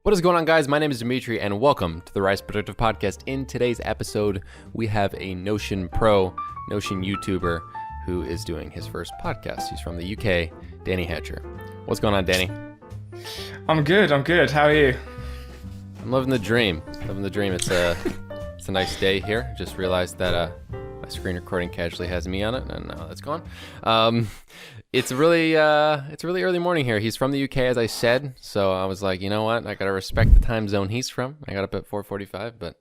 What is going on, guys? My name is Demetri, and welcome to the Rise Productive Podcast. In today's episode, we have a Notion Pro, Notion YouTuber, who is doing his first podcast. He's from the UK, Danny Hatcher. What's going on, Danny? I'm good. How are you? I'm living the dream. It's a nice day here. Just realized that my screen recording casually has me on it, and now that's gone. It's really early morning here. He's from the UK, as I said, so I was like, you know what? I gotta respect the time zone he's from. I got up at 4:45, but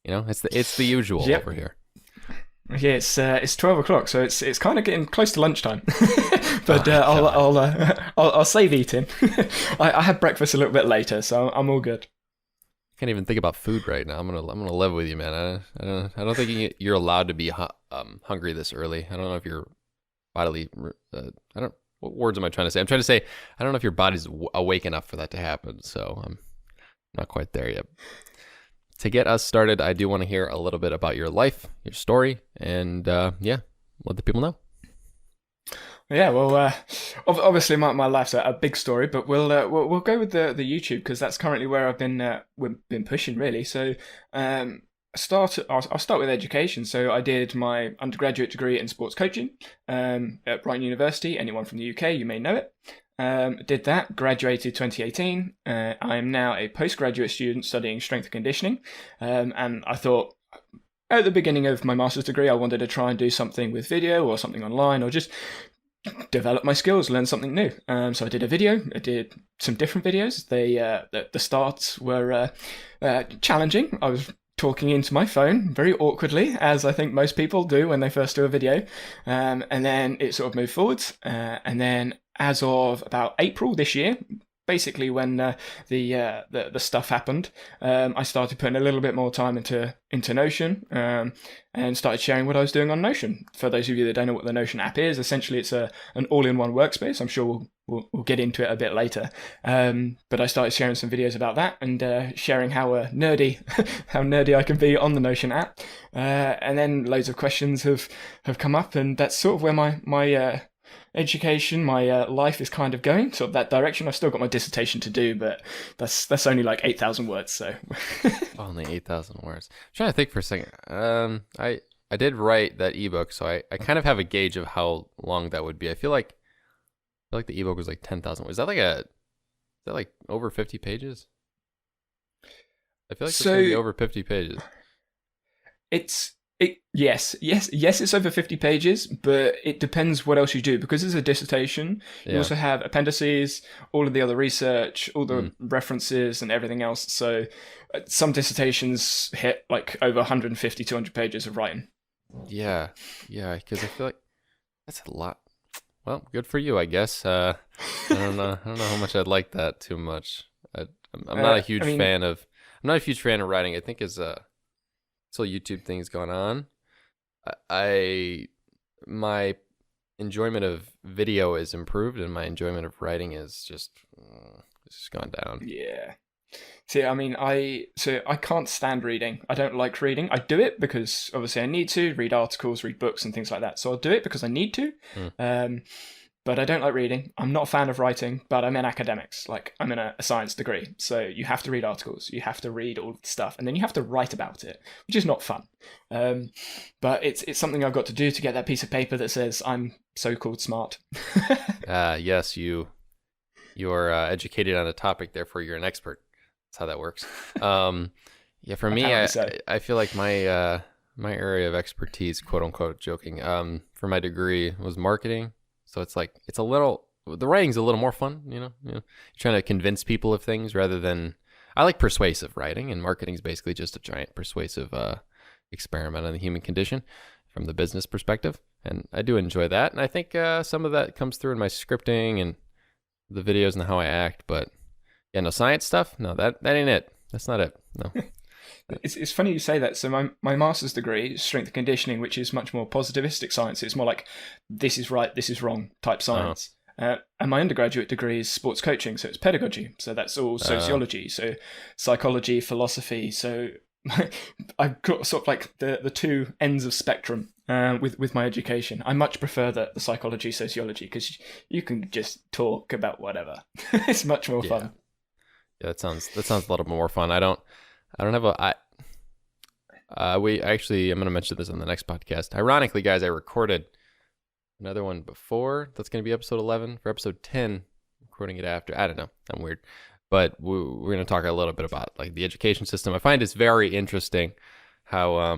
you know, it's the usual over here. Yeah, it's 12 o'clock, so it's kind of getting close to lunchtime. But I'll save eating. I had breakfast a little bit later, so I'm all good. I can't even think about food right now. I'm gonna live with you, man. I don't think you're allowed to be hungry this early. I don't know if you're bodily. What words am I trying to say? I'm trying to say I don't know if your body's awake enough for that to happen. So I'm not quite there yet. To get us started, I do want to hear a little bit about your life, your story, and let the people know. Yeah, well, obviously my life's a big story, but we'll go with the YouTube because that's currently where I've been pushing really. So I'll start with education. So I did my undergraduate degree in sports coaching at Brighton University. Anyone from the UK, you may know it. Did that, graduated 2018. I am now a postgraduate student studying strength and conditioning. And I thought at the beginning of my master's degree, I wanted to try and do something with video or something online or just develop my skills, learn something new. So I did a video. I did some different videos. The starts were challenging. I was talking into my phone very awkwardly, as I think most people do when they first do a video. And then it sort of moved forwards. And then as of about April this year, basically when the stuff happened, I started putting a little bit more time into Notion and started sharing what I was doing on Notion. For those of you that don't know what the Notion app is, essentially it's an all-in-one workspace. I'm sure we'll get into it a bit later. But I started sharing some videos about that and sharing how nerdy I can be on the Notion app. And then loads of questions have come up, and that's sort of where my education, my life is kind of going, sort of that direction. I've still got my dissertation to do, but that's only like 8,000 words. So only 8,000 words. I'm trying to think for a second. I did write that ebook, so I kind of have a gauge of how long that would be. I feel like the ebook was like 10,000 words. Is that like over 50 pages? I feel like it's gonna be over 50 pages. Yes, it's over 50 pages, but it depends what else you do. Because it's a dissertation, you also have appendices, all of the other research, all the references and everything else. So some dissertations hit like over 150, 200 pages of writing. Yeah, because I feel like that's a lot. Well, good for you, I guess. I don't know how much I'd like that too much. I'm not a huge fan of writing. I think as this whole YouTube thing's gone on, my enjoyment of video is improved, and my enjoyment of writing is just gone down. Yeah. See, I mean, I can't stand reading. I don't like reading. I do it because obviously I need to read articles, read books, and things like that. So I'll do it because I need to. But I don't like reading. I'm not a fan of writing, but I'm in academics. Like, I'm in a science degree. So you have to read articles. You have to read all the stuff. And then you have to write about it, which is not fun. But it's something I've got to do to get that piece of paper that says I'm so-called smart. Yes, you're educated on a topic, therefore you're an expert. That's how that works. For me, I feel like my area of expertise, quote unquote, joking, for my degree was marketing. So it's the writing's a little more fun, you know, you're trying to convince people of things rather than, I like persuasive writing, and marketing is basically just a giant persuasive experiment on the human condition from the business perspective. And I do enjoy that. And I think some of that comes through in my scripting and the videos and how I act, but yeah, no science stuff. No, that ain't it. That's not it. No. It's funny you say that. So my master's degree is strength and conditioning, which is much more positivistic science. It's more like this is right, this is wrong type science. And my undergraduate degree is sports coaching, so it's pedagogy. So that's all sociology, so psychology, philosophy. So I've got sort of like the two ends of spectrum with my education. I much prefer the psychology, sociology, because you can just talk about whatever. It's much more fun. Yeah, that sounds a little more fun. I don't have a we actually, I'm going to mention this on the next podcast. Ironically, guys, I recorded another one before. That's going to be episode 11. For episode 10, recording it after. I don't know. I'm weird. But we're going to talk a little bit about like the education system. I find it's very interesting how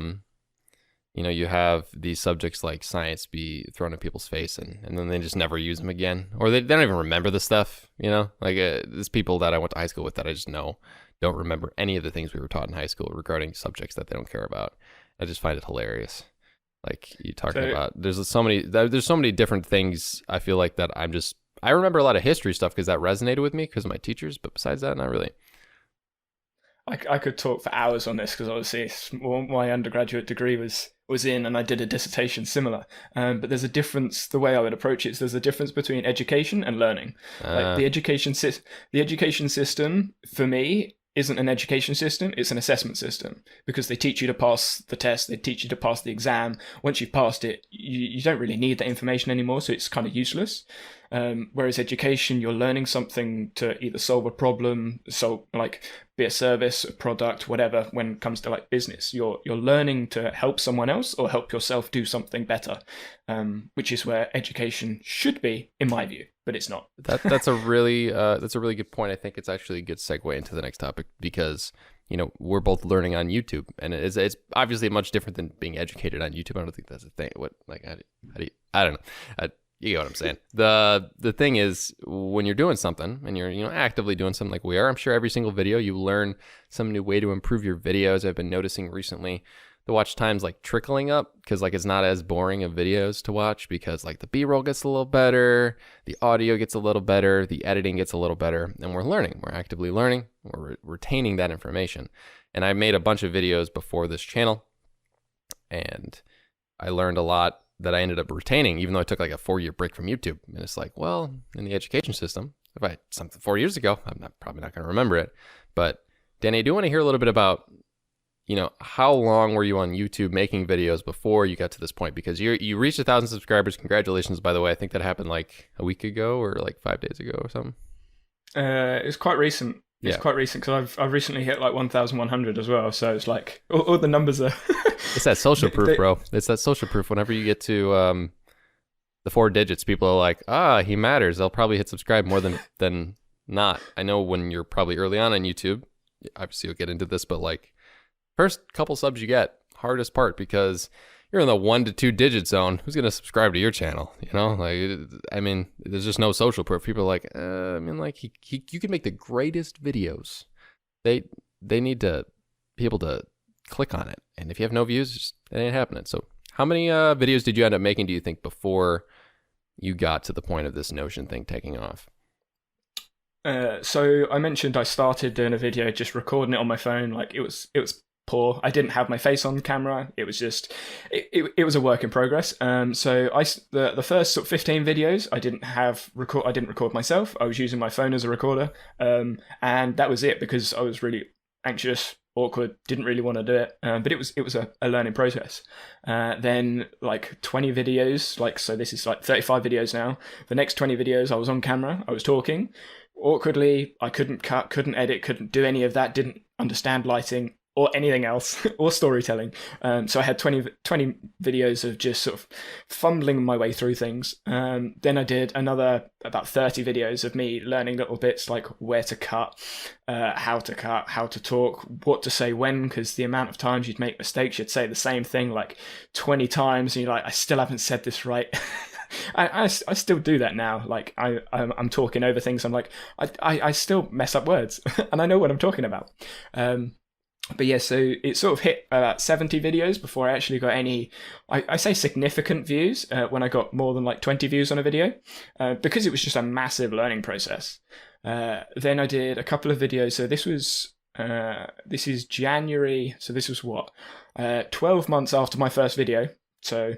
you have these subjects like science be thrown in people's face, and then they just never use them again, or they don't even remember the stuff. Like there's people that I went to high school with that I just know don't remember any of the things we were taught in high school regarding subjects that they don't care about. I just find it hilarious. Like you talking about, there's so many different things. I feel like that I remember a lot of history stuff because that resonated with me because of my teachers, but besides that, not really. I could talk for hours on this because obviously my undergraduate degree was in, and I did a dissertation similar. But there's a difference. The way I would approach it is there's a difference between education and learning. Like the education system for me isn't an education system, it's an assessment system, because they teach you to pass the test, they teach you to pass the exam. Once you've passed it, you don't really need that information anymore, so it's kind of useless. Whereas education, you're learning something to either solve a problem, be a service, a product, whatever. When it comes to like business, you're learning to help someone else or help yourself do something better, which is where education should be, in my view, but it's not. That's a really good point. I think it's actually a good segue into the next topic because we're both learning on YouTube, and it's obviously much different than being educated on YouTube. I don't think that's a thing. How do you I don't know. You get what I'm saying. The thing is, when you're doing something and you're actively doing something like we are, I'm sure every single video you learn some new way to improve your videos. I've been noticing recently the watch time's like trickling up because like it's not as boring of videos to watch because like the B-roll gets a little better, the audio gets a little better, the editing gets a little better, and we're actively learning, we're retaining that information. And I made a bunch of videos before this channel, and I learned a lot that I ended up retaining, even though I took like a 4-year break from YouTube. And it's like, well, in the education system, if I had something 4 years ago, probably not going to remember it. But Danny, I do want to hear a little bit about, how long were you on YouTube making videos before you got to this point? Because you reached 1,000 subscribers. Congratulations, by the way. I think that happened like a week ago or like 5 days ago or something. It's quite recent. It's quite recent because I've recently hit like 1,100 as well. So it's like all the numbers are. It's that social proof, bro. It's that social proof. Whenever you get to the 4 digits, people are like, he matters. They'll probably hit subscribe more than not. I know when you're probably early on YouTube, obviously you'll get into this, but like first couple subs you get, hardest part because you're in the 1 to 2 digit zone. Who's going to subscribe to your channel? There's just no social proof. People are like, you can make the greatest videos. They need to be able to click on it. And if you have no views, it ain't happening. So how many videos did you end up making, do you think, before you got to the point of this Notion thing taking off? So I mentioned I started doing a video, just recording it on my phone. Like it was poor. I didn't have my face on camera. It was just, it was a work in progress. So the first sort of 15 videos, I didn't record myself. I was using my phone as a recorder. And that was it because I was really anxious, awkward, didn't really want to do it. But it was a learning process. Then like 20 videos, so this is like 35 videos now. The next 20 videos, I was on camera, I was talking. Awkwardly, I couldn't cut, couldn't edit, couldn't do any of that, didn't understand lighting or anything else, or storytelling. So I had 20 videos of just sort of fumbling my way through things. Then I did another about 30 videos of me learning little bits like where to cut, how to talk, what to say when, because the amount of times you'd make mistakes, you'd say the same thing like 20 times, and you're like, I still haven't said this right. I still do that now. Like I'm talking over things. I'm like, I still mess up words, and I know what I'm talking about. But yeah, so it sort of hit about 70 videos before I actually got any, I say significant views, when I got more than like 20 views on a video, because it was just a massive learning process. Then I did a couple of videos. So this is January. So this was 12 months after my first video. So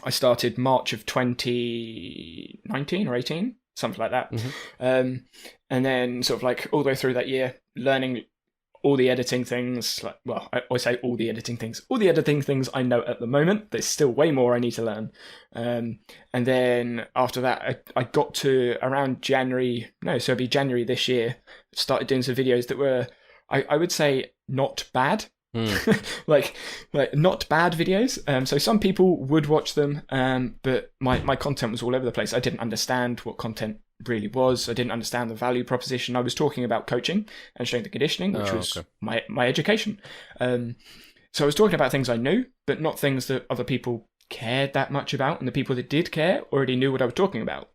I started March of 2019 or 18, something like that. Mm-hmm. And then sort of like all the way through that year, learning all the editing things, I always say all the editing things I know at the moment. There's still way more I need to learn. And then after that, I got to around January, so it'd be January this year, started doing some videos that were, I would say, not bad. like not bad videos. So some people would watch them, but my content was all over the place. I didn't understand what content really was. I didn't understand the value proposition. I was talking about coaching and strength and conditioning, which was my education. So I was talking about things I knew, but not things that other people cared that much about, and the people that did care already knew what I was talking about.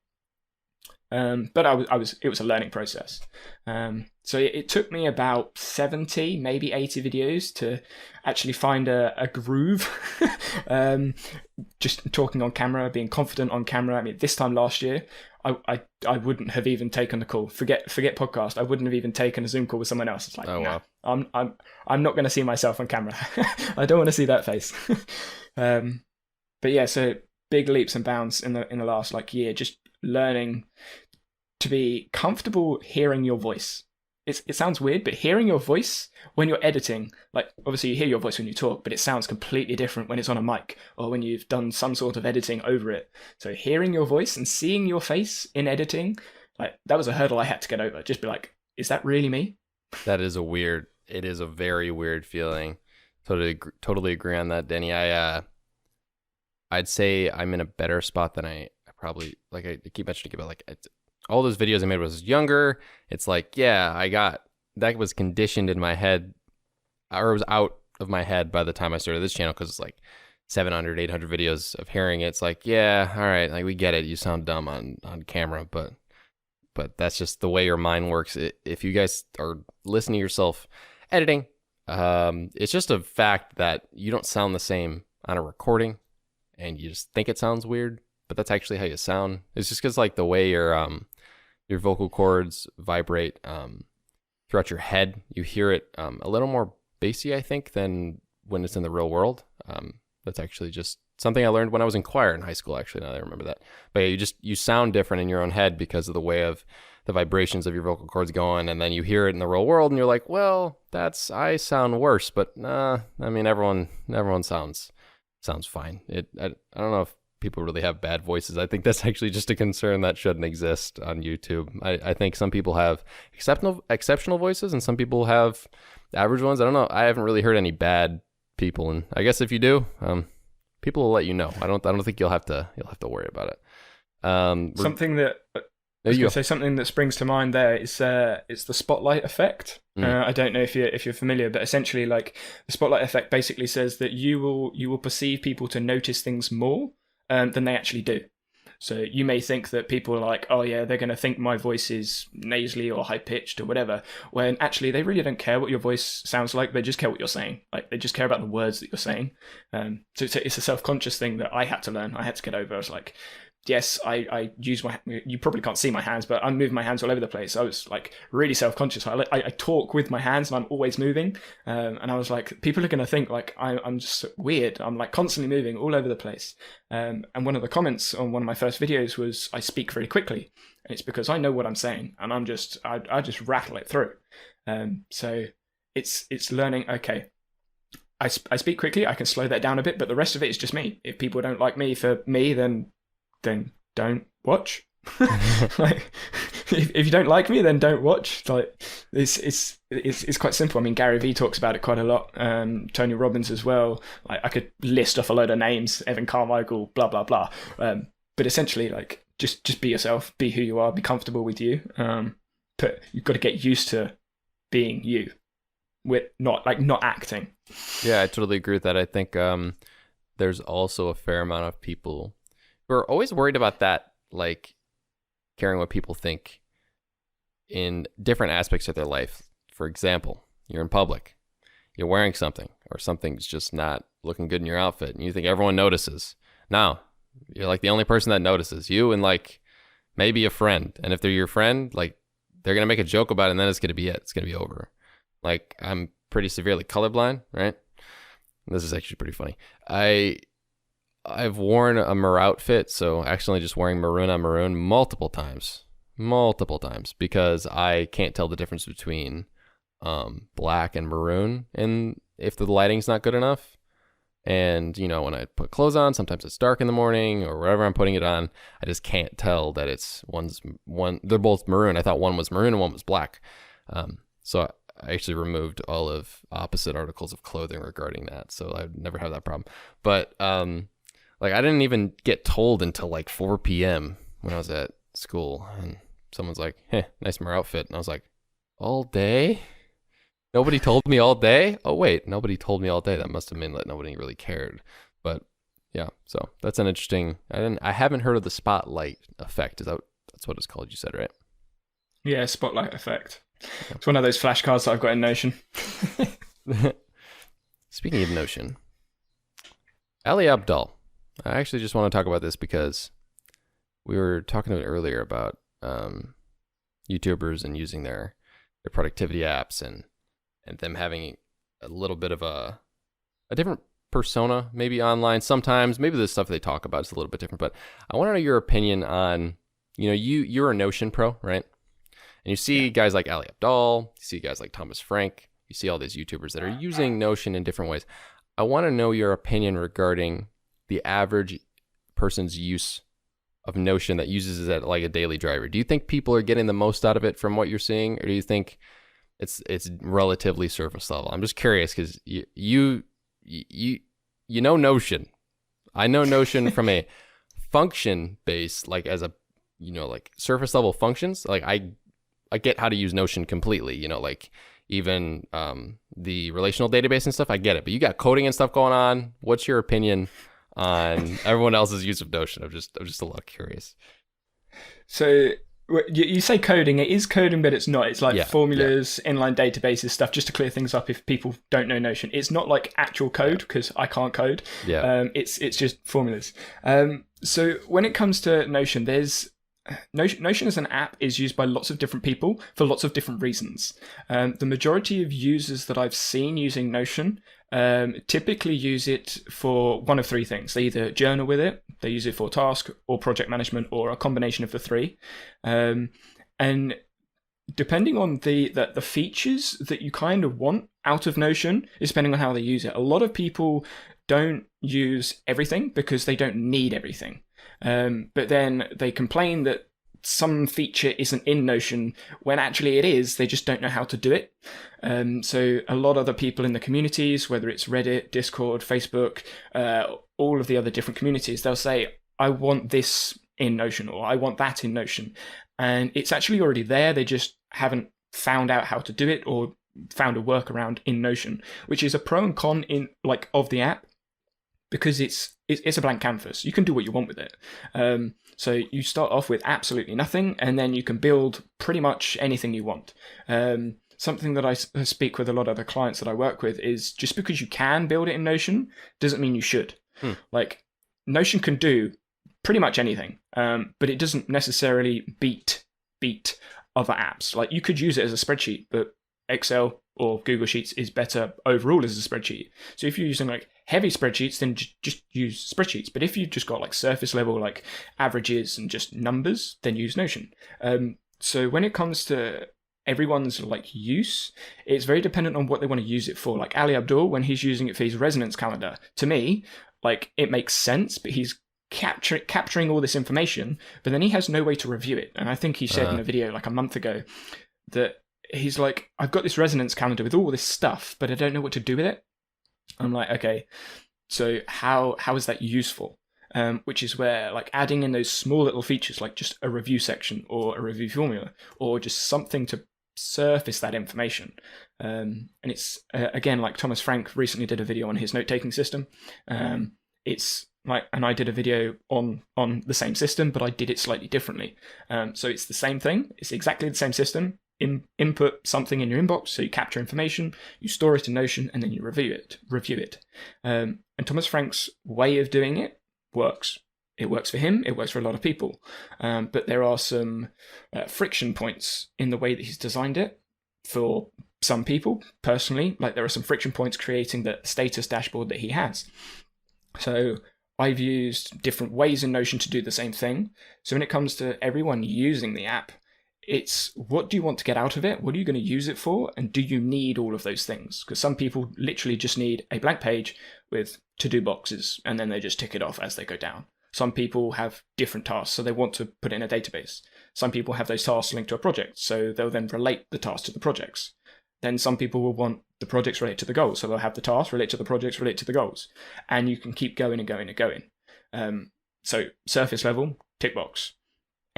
But it was a learning process. So it took me about 70, maybe 80 videos to actually find a groove. Just talking on camera, being confident on camera. I mean, this time last year, I wouldn't have even taken the call. Forget podcast. I wouldn't have even taken a Zoom call with someone else. It's like, wow. I'm not going to see myself on camera. I don't want to see that face. But yeah, so big leaps and bounds in the last year, just learning to be comfortable hearing your voice. It sounds weird, but hearing your voice when you're editing, obviously you hear your voice when you talk, but it sounds completely different when it's on a mic or when you've done some sort of editing over it. So hearing your voice and seeing your face in editing, that was a hurdle I had to get over. Just be like, is that really me? It is a very weird feeling. Totally agree on that, Denny. I'd say I'm in a better spot than I probably, I keep mentioning about all those videos I made when I was younger. It's that was conditioned in my head, or it was out of my head by the time I started this channel, because it's 700, 800 videos of hearing it. It's all right, we get it. You sound dumb on camera, but that's just the way your mind works. If you guys are listening to yourself editing, it's just a fact that you don't sound the same on a recording, and you just think it sounds weird, but that's actually how you sound. It's just because the way your vocal cords vibrate throughout your head, you hear it a little more bassy, I think, than when it's in the real world. That's actually just something I learned when I was in choir in high school, actually, now that I remember that. But yeah, you sound different in your own head because of the way of the vibrations of your vocal cords going, and then you hear it in the real world, and you're like, well, I sound worse, but nah, I mean, everyone sounds fine. I don't know if people really have bad voices. I think that's actually just a concern that shouldn't exist on YouTube. I think some people have exceptional voices, and some people have average ones. I don't know. I haven't really heard any bad people, and I guess if you do, people will let you know. I don't think you'll have to worry about it. Something that springs to mind there is it's the spotlight effect. I don't know if you're familiar, but essentially, the spotlight effect basically says that you will perceive people to notice things more than they actually do. So you may think that people are like, oh yeah, they're going to think my voice is nasally or high pitched or whatever, when actually they really don't care what your voice sounds like. They just care what you're saying. They just care about the words that you're saying. So it's a self-conscious thing that I had to learn. I had to get over. I was like, yes, I use you probably can't see my hands, but I'm moving my hands all over the place. I was really self-conscious. I talk with my hands and I'm always moving. And I was like, people are going to think I'm just weird. I'm constantly moving all over the place. And one of the comments on one of my first videos was, I speak very quickly. And it's because I know what I'm saying, and I just rattle it through. So it's learning, okay, I speak quickly, I can slow that down a bit, but the rest of it is just me. If people don't like me for me, then don't watch. If you don't like me, then don't watch. It's quite simple. I mean, Gary Vee talks about it quite a lot. Tony Robbins as well. I could list off a load of names, Evan Carmichael, blah blah blah. But essentially, just be yourself, be who you are, be comfortable with you. But you've got to get used to being you, with not acting. Yeah, I totally agree with that. I think there's also a fair amount of people who are always worried about that, caring what people think in different aspects of their life. For example, you're in public, you're wearing something, or something's just not looking good in your outfit, and you think everyone notices. No, you're the only person that notices. You and maybe a friend. And if they're your friend, they're going to make a joke about it, and then it's going to be it. It's going to be over. I'm pretty severely colorblind, right? This is actually pretty funny. I've worn a maroon outfit, so accidentally just wearing maroon on maroon multiple times, because I can't tell the difference between black and maroon, and if the lighting's not good enough. And when I put clothes on, sometimes it's dark in the morning or whatever I'm putting it on, I just can't tell that it's they're both maroon. I thought one was maroon and one was black. So I actually removed all of opposite articles of clothing regarding that, so I'd never have that problem. But like I didn't even get told until like 4 p.m. when I was at school, and someone's like, "Hey, nice more outfit," and I was like, "All day? Nobody told me all day? Oh wait, nobody told me all day. That must have meant that nobody really cared." But yeah, so that's an interesting. I haven't heard of the spotlight effect. That's what it's called? You said, right? Yeah, spotlight effect. It's one of those flashcards that I've got in Notion. Speaking of Notion, Ali Abdaal. I actually just want to talk about this because we were talking earlier about YouTubers and using their productivity apps and them having a little bit of a different persona maybe online sometimes. Maybe the stuff they talk about is a little bit different, but I want to know your opinion on, you're a Notion pro, right? And you see guys like Ali Abdaal, you see guys like Thomas Frank, you see all these YouTubers that are using Notion in different ways. I want to know your opinion regarding the average person's use of Notion that uses it like a daily driver. Do you think people are getting the most out of it from what you're seeing, or do you think it's relatively surface level? I'm just curious because you know Notion. I know Notion from a function base, like as a like surface level functions. Like I get how to use Notion completely. Like even the relational database and stuff. I get it, but you got coding and stuff going on. What's your opinion on everyone else's use of Notion? I'm just a little curious. So you say coding, it is coding, but it's not. It's like formulas, inline databases, stuff, just to clear things up if people don't know Notion. It's not like actual code, because I can't code. It's just formulas. So when it comes to Notion, Notion as an app is used by lots of different people for lots of different reasons. The majority of users that I've seen using Notion typically use it for one of three things. They either journal with it, they use it for task or project management, or a combination of the three. And depending on the features that you kind of want out of Notion is depending on how they use it. A lot of people don't use everything because they don't need everything. But then they complain that some feature isn't in Notion when actually it is. They just don't know how to do it. So a lot of the people in the communities, whether it's Reddit, Discord, Facebook, all of the other different communities, they'll say, I want this in Notion, or I want that in Notion. And it's actually already there. They just haven't found out how to do it or found a workaround in Notion, which is a pro and con of the app, because it's a blank canvas. You can do what you want with it. So you start off with absolutely nothing, and then you can build pretty much anything you want. Something that I speak with a lot of the clients that I work with is, just because you can build it in Notion doesn't mean you should. Like, Notion can do pretty much anything, but it doesn't necessarily beat other apps. Like, you could use it as a spreadsheet, but Excel or Google Sheets is better overall as a spreadsheet. So if you're using like heavy spreadsheets, then just use spreadsheets. But if you've just got like surface level, like averages and just numbers, then use Notion. So when it comes to everyone's like use, it's very dependent on what they want to use it for. Like Ali Abdaal, when he's using it for his resonance calendar, to me, like, it makes sense, but he's capturing all this information, but then he has no way to review it. And I think he said in a video like a month ago that he's like, I've got this resonance calendar with all this stuff, but I don't know what to do with it. I'm like, okay, so how is that useful? Which is where, like, adding in those small little features, like just a review section or a review formula, or just something to surface that information. And it's, again, like Thomas Frank recently did a video on his note-taking system. It's like, and I did a video on the same system, but I did it slightly differently. So it's the same thing. It's exactly the same system. Input something in your inbox, so you capture information, you store it in Notion, and then you review it. And Thomas Frank's way of doing it works. It works for him, it works for a lot of people. But there are some friction points in the way that he's designed it for some people. Personally, like, there are some friction points creating the status dashboard that he has. So I've used different ways in Notion to do the same thing. So when it comes to everyone using the app, it's, what do you want to get out of it? What are you going to use it for? And do you need all of those things? Because some people literally just need a blank page with to-do boxes, and then they just tick it off as they go down. Some people have different tasks, so they want to put it in a database. Some people have those tasks linked to a project, so they'll then relate the tasks to the projects. Then some people will want the projects relate to the goals, so they'll have the tasks relate to the projects, relate to the goals. And you can keep going and going and going. So surface level, tick box.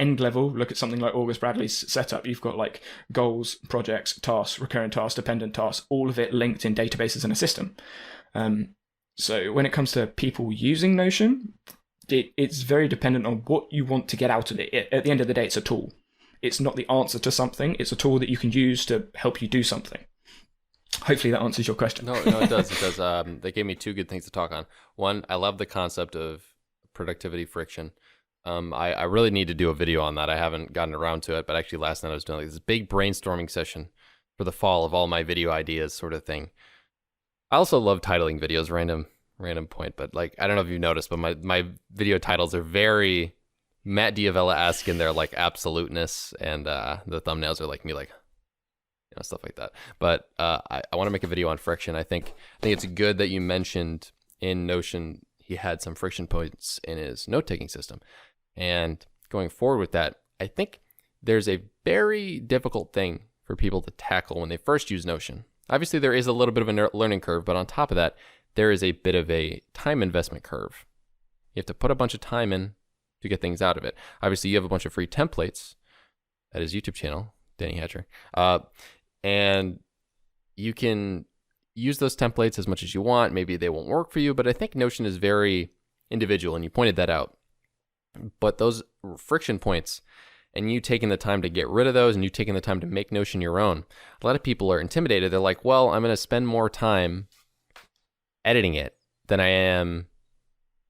End level, look at something like August Bradley's setup. You've got like goals, projects, tasks, recurring tasks, dependent tasks, all of it linked in databases and a system. So when it comes to people using Notion, it's very dependent on what you want to get out of it. At the end of the day, it's a tool. It's not the answer to something. It's a tool that you can use to help you do something. Hopefully that answers your question. No, it does. It does. They gave me two good things to talk on. One, I love the concept of productivity friction. I really need to do a video on that. I haven't gotten around to it, but actually last night I was doing like this big brainstorming session for the fall of all my video ideas sort of thing. I also love titling videos, random point, but like, I don't know if you've noticed, but my video titles are very Matt Diavella-esque in their like absoluteness, and the thumbnails are like me, like, you know, stuff like that. But I want to make a video on friction. I think it's good that you mentioned in Notion he had some friction points in his note-taking system. And going forward with that, I think there's a very difficult thing for people to tackle when they first use Notion. Obviously, there is a little bit of a learning curve, but on top of that, there is a bit of a time investment curve. You have to put a bunch of time in to get things out of it. Obviously, you have a bunch of free templates at his YouTube channel, Danny Hatcher, and you can use those templates as much as you want. Maybe they won't work for you, but I think Notion is very individual, and you pointed that out. But those friction points, and you taking the time to get rid of those, and you taking the time to make Notion your own, a lot of people are intimidated. They're like, well, I'm going to spend more time editing it than I am,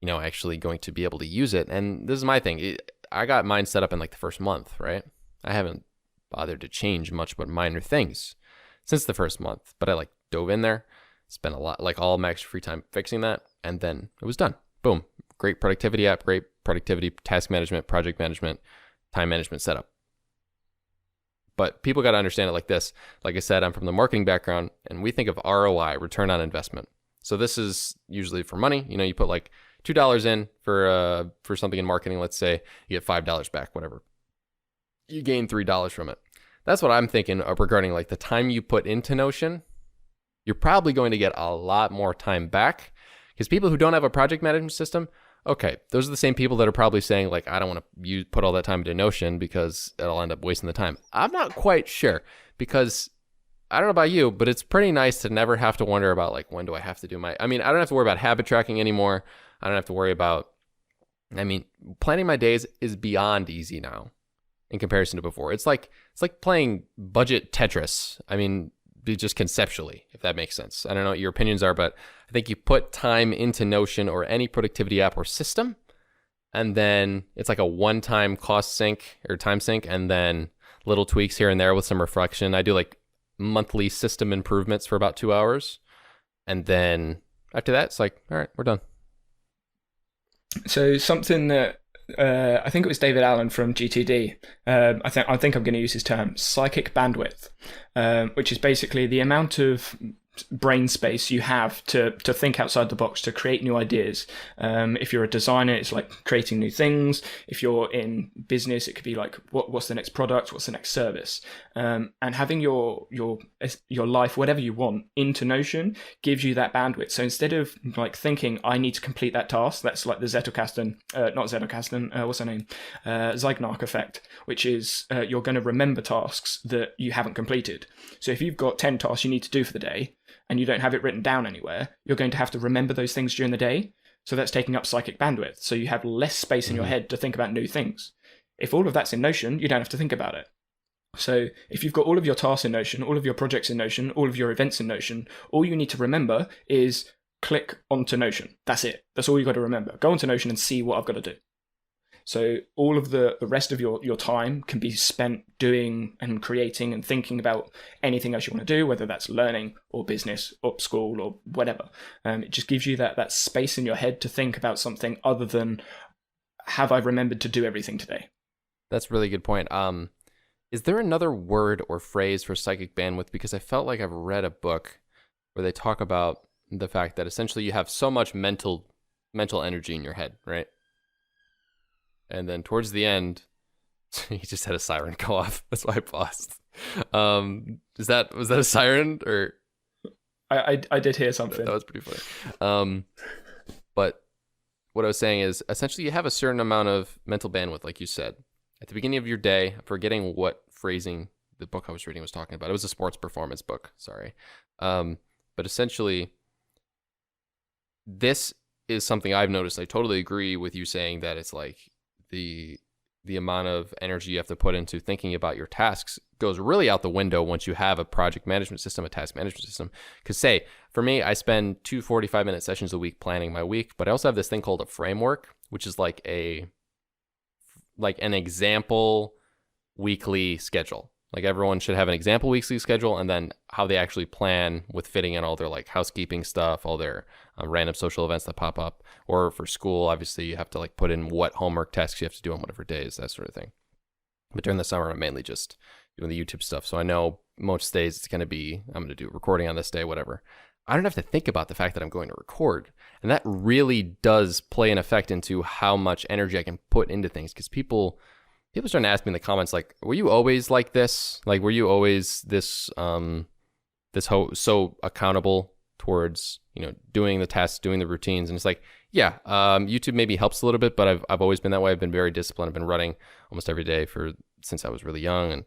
you know, actually going to be able to use it. And this is my thing. I got mine set up in like the first month, right? I haven't bothered to change much but minor things since the first month, but I like dove in there, spent a lot, like all my extra free time fixing that, and then it was done. Boom. Great productivity app, great productivity, task management, project management, time management setup. But people got to understand it like this. Like I said, I'm from the marketing background, and we think of ROI, return on investment. So this is usually for money. You know, you put like $2 in for something in marketing. Let's say you get $5 back, whatever. You gain $3 from it. That's what I'm thinking regarding like the time you put into Notion. You're probably going to get a lot more time back, because people who don't have a project management system, okay, those are the same people that are probably saying like, I don't want to put all that time into Notion because it'll end up wasting the time. I'm not quite sure, because I don't know about you, but it's pretty nice to never have to wonder about like, when do I have to do I don't have to worry about habit tracking anymore. I don't have to worry about, planning my days is beyond easy now in comparison to before. It's like playing budget Tetris. Just conceptually, if that makes sense. I don't know what your opinions are, but I think you put time into Notion or any productivity app or system, and then it's like a one-time cost sync or time sync, and then little tweaks here and there with some reflection. I do like monthly system improvements for about 2 hours, and then after that, it's like, all right, we're done. So something that I think it was David Allen from GTD. I think I'm going to use his term, psychic bandwidth, which is basically the amount of brain space you have to think outside the box, to create new ideas. If you're a designer, it's like creating new things. If you're in business, it could be like what's the next product, what's the next service, and having your life, whatever you want, into Notion gives you that bandwidth. So instead of like thinking I need to complete that task, that's like the Zeigarnik effect, which is you're going to remember tasks that you haven't completed. So if you've got 10 tasks you need to do for the day, and you don't have it written down anywhere, you're going to have to remember those things during the day. So that's taking up psychic bandwidth. So you have less space in your head to think about new things. If all of that's in Notion, you don't have to think about it. So if you've got all of your tasks in Notion, all of your projects in Notion, all of your events in Notion, all you need to remember is click onto Notion. That's it. That's all you got to remember. Go onto Notion and see what I've got to do. So all of the rest of your time can be spent doing and creating and thinking about anything else you want to do, whether that's learning or business or school or whatever. It just gives you that space in your head to think about something other than, have I remembered to do everything today? That's a really good point. Is there another word or phrase for psychic bandwidth? Because I felt like I've read a book where they talk about the fact that essentially you have so much mental energy in your head, right? and then towards the end, he just had a siren go off. That's why I paused. Was that a siren or? I did hear something. That was pretty funny. But what I was saying is essentially you have a certain amount of mental bandwidth, like you said, at the beginning of your day. I'm forgetting what phrasing the book I was reading was talking about. It was a sports performance book. Sorry. But essentially, this is something I've noticed. I totally agree with you saying that it's like the amount of energy you have to put into thinking about your tasks goes really out the window once you have a project management system, a task management system. Because say, for me, I spend 2 45-minute sessions a week planning my week, but I also have this thing called a framework, which is like an example weekly schedule. Like everyone should have an example weekly schedule, and then how they actually plan with fitting in all their like housekeeping stuff, all their random social events that pop up. Or for school, obviously you have to like put in what homework tasks you have to do on whatever days, that sort of thing. But during the summer, I'm mainly just doing the YouTube stuff. So I know most days it's going to be, I'm going to do recording on this day, whatever. I don't have to think about the fact that I'm going to record. And that really does play an effect into how much energy I can put into things. Because people starting to ask me in the comments, like, were you always like this? Like, were you always this so accountable towards, doing the tasks, doing the routines? And it's like, yeah, YouTube maybe helps a little bit, but I've always been that way. I've been very disciplined. I've been running almost every day since I was really young, and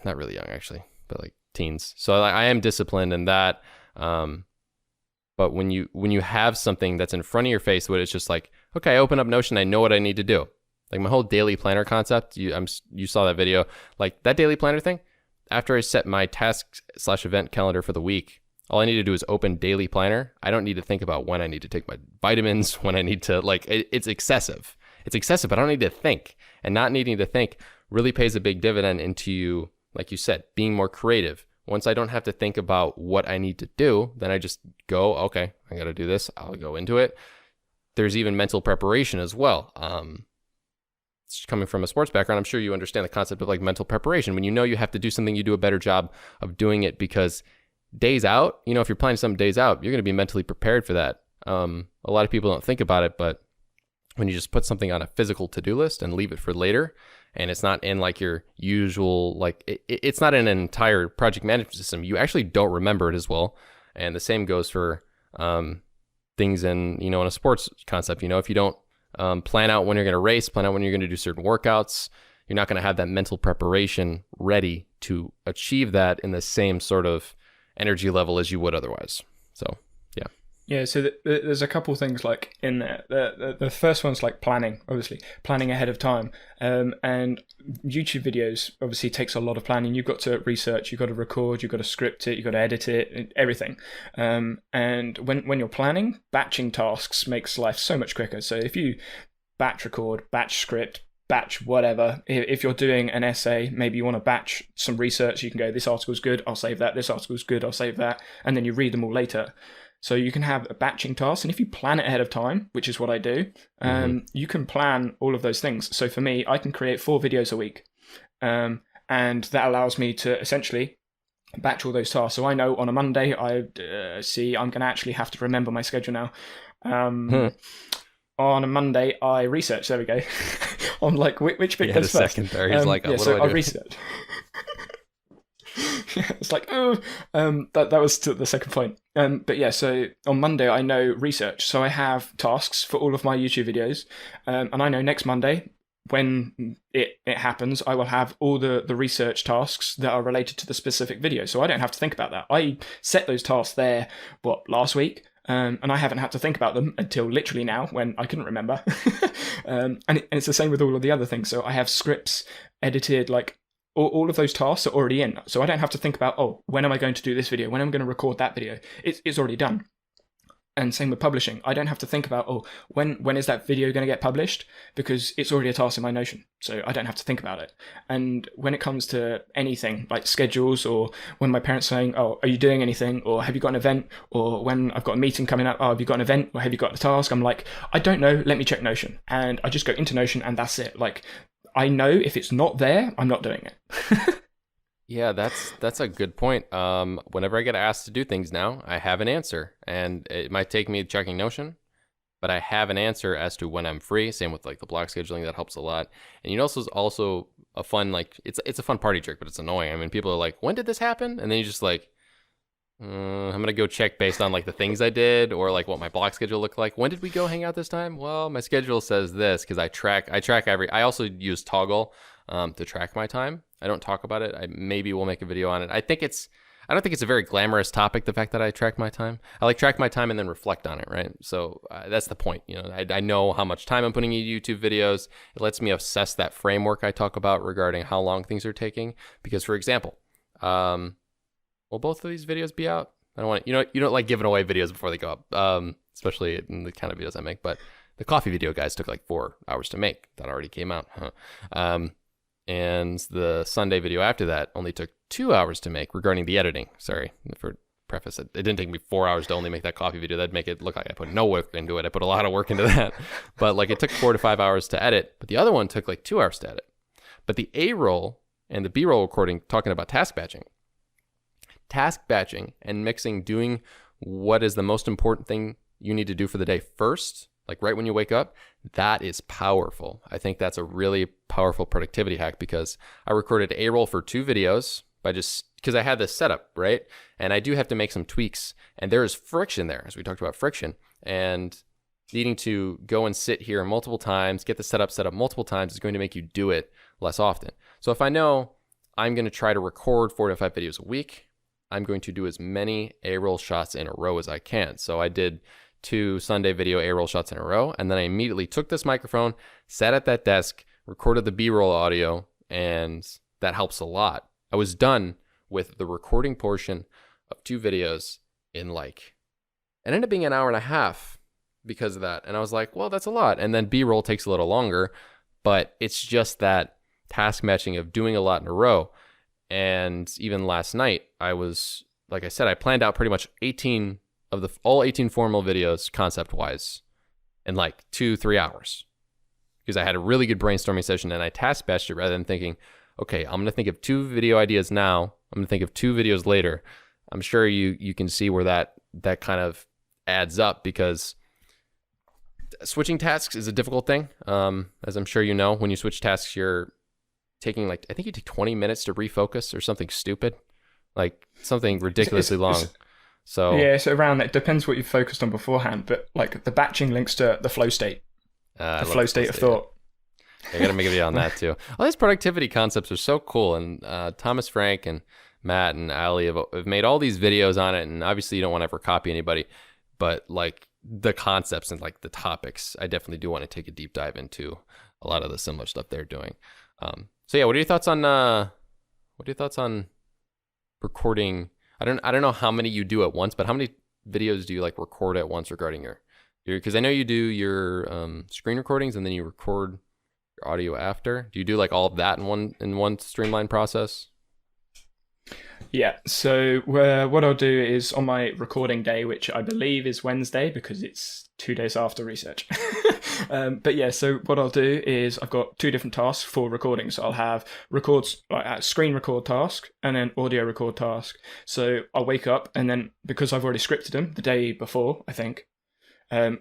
not really young actually, but like teens. So I am disciplined in that. But when you have something that's in front of your face, where it's just like, okay, I open up Notion, I know what I need to do. Like my whole daily planner concept, you saw that video, like that daily planner thing. After I set my task/event calendar for the week, all I need to do is open daily planner. I don't need to think about when I need to take my vitamins, when I need to, like, it's excessive. It's excessive, but I don't need to think. And not needing to think really pays a big dividend into you, like you said, being more creative. Once I don't have to think about what I need to do, then I just go, okay, I got to do this. I'll go into it. There's even mental preparation as well. Coming from a sports background, I'm sure you understand the concept of like mental preparation. When you know you have to do something, you do a better job of doing it, because days out, if you're planning some days out, you're going to be mentally prepared for that. A lot of people don't think about it, but when you just put something on a physical to-do list and leave it for later, and it's not in like your usual, like it's not in an entire project management system, you actually don't remember it as well. And the same goes for things in a sports concept. If you don't plan out when you're going to race, plan out when you're going to do certain workouts, you're not going to have that mental preparation ready to achieve that in the same sort of energy level as you would otherwise. So, yeah. Yeah, so there's a couple things like in there. The first one's like planning, obviously, planning ahead of time. And YouTube videos obviously takes a lot of planning. You've got to research, you've got to record, you've got to script it, you've got to edit it, everything. And when you're planning, batching tasks makes life so much quicker. So if you batch record, batch script, batch whatever, if you're doing an essay, maybe you want to batch some research, you can go, this article's good, I'll save that, this article's good, I'll save that, and then you read them all later. So you can have a batching task, and if you plan it ahead of time, which is what I do, you can plan all of those things. So for me, I can create 4 videos a week, and that allows me to essentially batch all those tasks. So I know on a Monday, I'm going to actually have to remember my schedule now. On a Monday, I research. There we go. I'm like, which bit goes first? Second there. He's like, what do I do? I research. It's like, that was the second point. But yeah, so on Monday I know research, so I have tasks for all of my YouTube videos, and I know next Monday when it happens, I will have all the research tasks that are related to the specific video, so I don't have to think about that. I set those tasks there last week, and I haven't had to think about them until literally now when I couldn't remember. And it's the same with all of the other things. So I have scripts edited, like all of those tasks are already in. So I don't have to think about, when am I going to do this video? When am I going to record that video? It's already done. And same with publishing. I don't have to think about, when is that video going to get published? Because it's already a task in my Notion. So I don't have to think about it. And when it comes to anything like schedules, or when my parents are saying, are you doing anything? Or have you got an event? Or when I've got a meeting coming up, have you got an event? Or have you got a task? I'm like, I don't know. Let me check Notion. And I just go into Notion and that's it. Like, I know if it's not there, I'm not doing it. Yeah, that's a good point. Whenever I get asked to do things now, I have an answer, and it might take me checking Notion, but I have an answer as to when I'm free. Same with like the block scheduling, that helps a lot. And also a fun, like it's a fun party trick, but it's annoying. I mean, people are like, when did this happen? And then you just like, I'm gonna go check based on like the things I did or like what my block schedule looked like. When did we go hang out this time? Well, my schedule says this because I track I also use Toggle to track my time. I don't talk about it. I maybe will make a video on it. I don't think it's a very glamorous topic, the fact that I track my time. I like track my time and then reflect on it, right? So that's the point. You know, I know how much time I'm putting into YouTube videos. It lets me assess that framework I talk about regarding how long things are taking. Because, for example, will both of these videos be out? I don't want you don't like giving away videos before they go up, especially in the kind of videos I make. But the coffee video, guys, took like 4 hours to make. That already came out. And the Sunday video after that only took 2 hours to make regarding the editing. Sorry for preface it. It didn't take me 4 hours to only make that coffee video. That'd make it look like I put no work into it. I put a lot of work into that. But like it took 4 to 5 hours to edit. But the other one took like 2 hours to edit. But the A-roll and the B-roll recording, talking about task batching and mixing, doing what is the most important thing you need to do for the day first, like right when you wake up, that is powerful. I think that's a really powerful productivity hack because I recorded A-roll for 2 videos because I had this setup, right? And I do have to make some tweaks, and there is friction there, as we talked about friction, and needing to go and sit here multiple times, get the setup set up multiple times is going to make you do it less often. So if I know I'm going to try to record 4 to 5 videos a week, I'm going to do as many A-roll shots in a row as I can. So I did 2 Sunday video A-roll shots in a row, and then I immediately took this microphone, sat at that desk, recorded the B-roll audio, and that helps a lot. I was done with the recording portion of 2 videos in it ended up being an hour and a half because of that. And I was like, well, that's a lot. And then B-roll takes a little longer, but it's just that task matching of doing a lot in a row. And even last night, I was, like I said, I planned out pretty much all 18 formal videos concept-wise in like 2-3 hours because I had a really good brainstorming session and I task batched it rather than thinking, okay, I'm going to think of 2 video ideas now. I'm going to think of 2 videos later. I'm sure you can see where that kind of adds up because switching tasks is a difficult thing. As I'm sure you know, when you switch tasks, you're taking I think you take 20 minutes to refocus or something stupid, like something ridiculously long. So yeah, so around that depends what you've focused on beforehand, but like the batching links to the flow state, the flow state of thought. I got to make a video on that too. All these productivity concepts are so cool, and Thomas Frank and Matt and Ali have made all these videos on it. And obviously, you don't want to ever copy anybody, but like the concepts and like the topics, I definitely do want to take a deep dive into a lot of the similar stuff they're doing. So yeah, what are your thoughts on recording? I don't know how many you do at once, but how many videos do you like record at once regarding your because I know you do your screen recordings and then you record your audio after. Do you do like all of that in one streamlined process? Yeah, so what I'll do is on my recording day, which I believe is Wednesday because it's 2 days after research. But yeah, so what I'll do is I've got 2 different tasks for recording. So I'll have screen record task and then audio record task. So I'll wake up and then because I've already scripted them the day before, I think,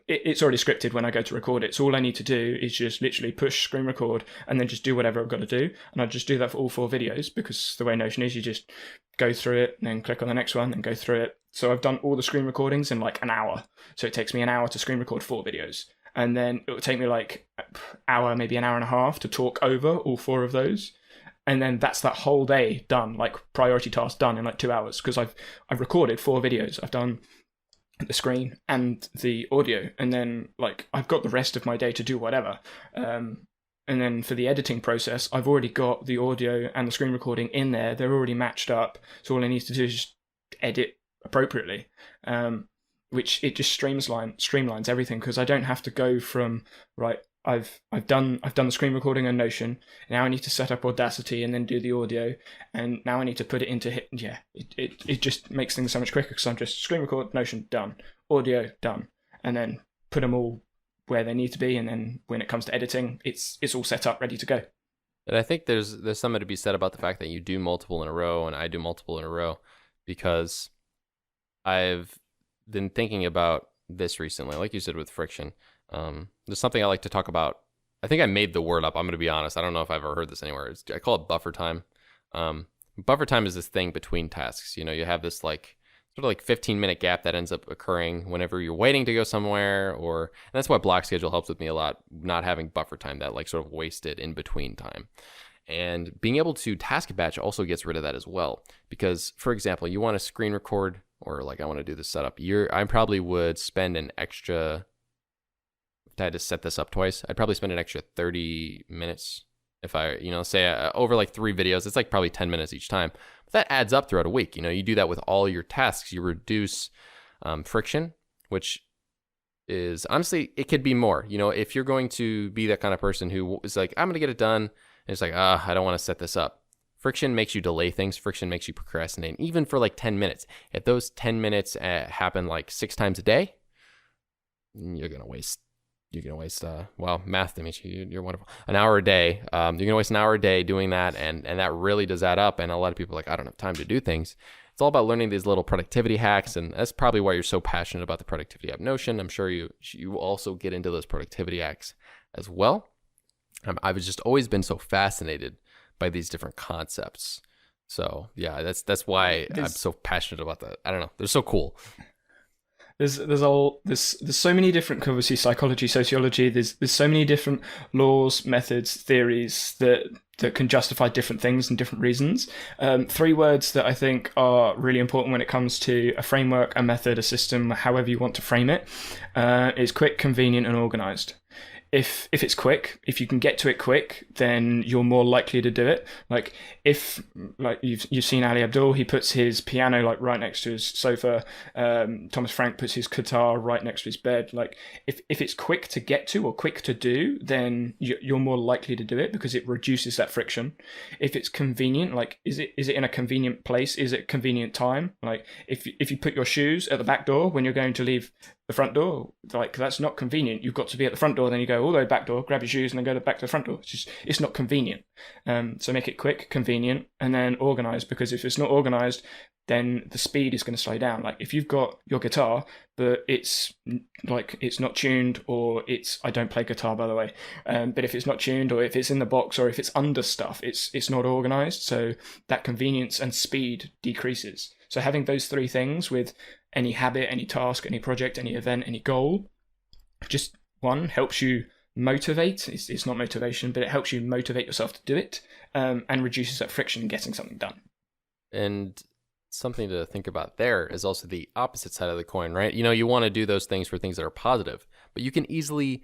it's already scripted when I go to record it. So all I need to do is just literally push screen record and then just do whatever I've got to do. And I'll just do that for all 4 videos because the way Notion is, you just go through it and then click on the next one and go through it. So I've done all the screen recordings in like an hour. So it takes me an hour to screen record 4 videos. And then it will take me like hour, maybe an hour and a half to talk over all 4 of those. And then that's that whole day done, like priority task done in like 2 hours because I've recorded 4 videos. I've done the screen and the audio, and then like I've got the rest of my day to do whatever. And then for the editing process, I've already got the audio and the screen recording in there. They're already matched up. So all I need to do is just edit appropriately, which it just streamlines everything because I don't have to go from right. I've done the screen recording on Notion. Now I need to set up Audacity and then do the audio, and now I need to put it into it just makes things so much quicker because I'm just screen record, Notion, done, audio, done, and then put them all where they need to be, and then when it comes to editing, it's all set up, ready to go. And I think there's something to be said about the fact that you do multiple in a row and I do multiple in a row because I've been thinking about this recently, like you said with friction. There's something I like to talk about. I think I made the word up. I'm going to be honest. I don't know if I've ever heard this anywhere. I call it buffer time. Buffer time is this thing between tasks. You know, you have this like sort of like 15-minute gap that ends up occurring whenever you're waiting to go somewhere, and that's why block schedule helps with me a lot, not having buffer time, that like sort of wasted in between time. And being able to task batch also gets rid of that as well. Because, for example, you want to screen record, or like I want to do this setup. I probably would spend an extra, if I had to set this up twice, I'd probably spend an extra 30 minutes. If I, say over like 3 videos, it's like probably 10 minutes each time. But that adds up throughout a week. You do that with all your tasks. You reduce friction, which is, honestly, it could be more. If you're going to be that kind of person who is like, I'm going to get it done. And it's like, I don't want to set this up. Friction makes you delay things. Friction makes you procrastinate, even for like 10 minutes. If those 10 minutes happen like 6 times a day, you're going to waste, math, Demetri, you're wonderful. An hour a day. You're going to waste an hour a day doing that. And that really does add up. And a lot of people are like, I don't have time to do things. It's all about learning these little productivity hacks. And that's probably why you're so passionate about the productivity app Notion. I'm sure you also get into those productivity hacks as well. I've just always been so fascinated by these different concepts. So yeah, that's why I'm so passionate about that. I don't know, they're so cool. There's so many different, obviously, psychology, sociology. There's so many different laws, methods, theories that can justify different things and different reasons. 3 words that I think are really important when it comes to a framework, a method, a system, however you want to frame it, is quick, convenient, and organized. If it's quick, if you can get to it quick, then you're more likely to do it. Like if you've seen Ali Abdul, he puts his piano like right next to his sofa. Thomas Frank puts his guitar right next to his bed. Like if it's quick to get to or quick to do, then you're more likely to do it because it reduces that friction. If it's convenient, like is it in a convenient place? Is it convenient time? Like if you put your shoes at the back door when you're going to leave the front door, like that's not convenient. You've got to be at the front door, then you go all the way back door, grab your shoes, and then go back to the front door. It's not convenient. So make it quick, convenient, and then organized, because if it's not organized, then the speed is going to slow down. Like if you've got your guitar, but it's not tuned, or I don't play guitar, by the way, but if it's not tuned, or if it's in the box, or if it's under stuff, it's not organized. So that convenience and speed decreases. So having those 3 things with any habit, any task, any project, any event, any goal, just one, helps you motivate. It's not motivation, but it helps you motivate yourself to do it, and reduces that friction in getting something done. And something to think about there is also the opposite side of the coin, right? You want to do those things for things that are positive, but you can easily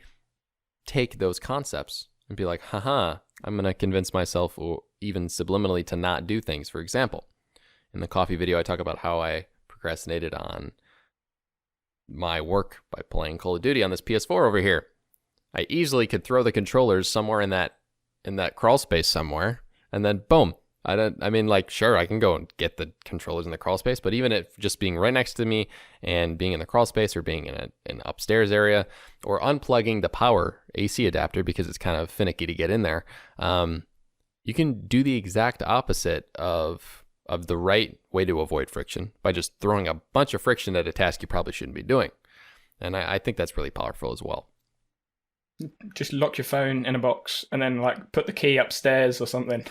take those concepts and be like, haha, I'm going to convince myself, or even subliminally, to not do things. For example, in the coffee video, I talk about how I procrastinated on my work by playing Call of Duty on this PS4 over here. I easily could throw the controllers somewhere in that crawl space somewhere, and then boom. Sure, I can go and get the controllers in the crawl space, but even it just being right next to me and being in the crawl space, or being in an upstairs area, or unplugging the power AC adapter because it's kind of finicky to get in there, you can do the exact opposite of the right way to avoid friction by just throwing a bunch of friction at a task you probably shouldn't be doing. And I think that's really powerful as well. Just lock your phone in a box and then put the key upstairs or something.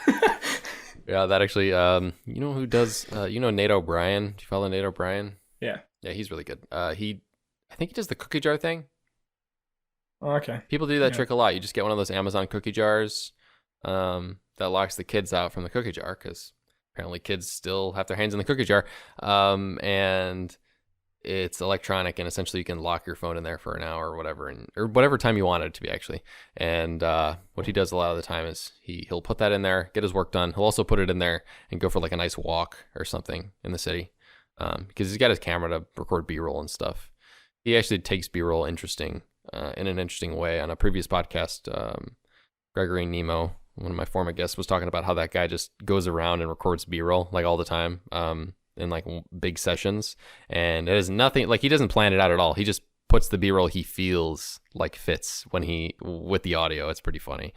Yeah, that actually, who does, Nate O'Brien? Do you follow Nate O'Brien? Yeah. Yeah, he's really good. I think he does the cookie jar thing. Oh, okay. People do that trick a lot. You just get one of those Amazon cookie jars that locks the kids out from the cookie jar, because apparently kids still have their hands in the cookie jar. And it's electronic, and essentially you can lock your phone in there for an hour or whatever, or whatever time you want it to be, actually. And what he does a lot of the time is he'll put that in there, get his work done. He'll also put it in there and go for like a nice walk or something in the city, because he's got his camera to record B-roll and stuff. He actually takes B-roll in an interesting way. On a previous podcast, Gregory Nemo, one of my former guests, was talking about how that guy just goes around and records B-roll like all the time, in like big sessions, and it is nothing, like he doesn't plan it out at all. He just puts the B-roll he feels like fits with the audio. It's pretty funny.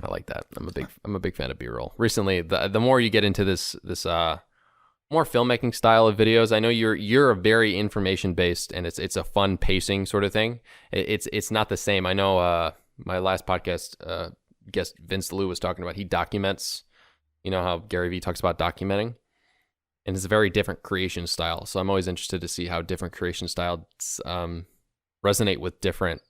I like that. I'm a big fan of B-roll. Recently, the more you get into this more filmmaking style of videos. I know you're a very information based, and it's a fun pacing sort of thing. It's not the same. I know my last podcast guest Vince Liu was talking about, he documents. You know how Gary Vee talks about documenting, and it's a very different creation style. So I'm always interested to see how different creation styles resonate with different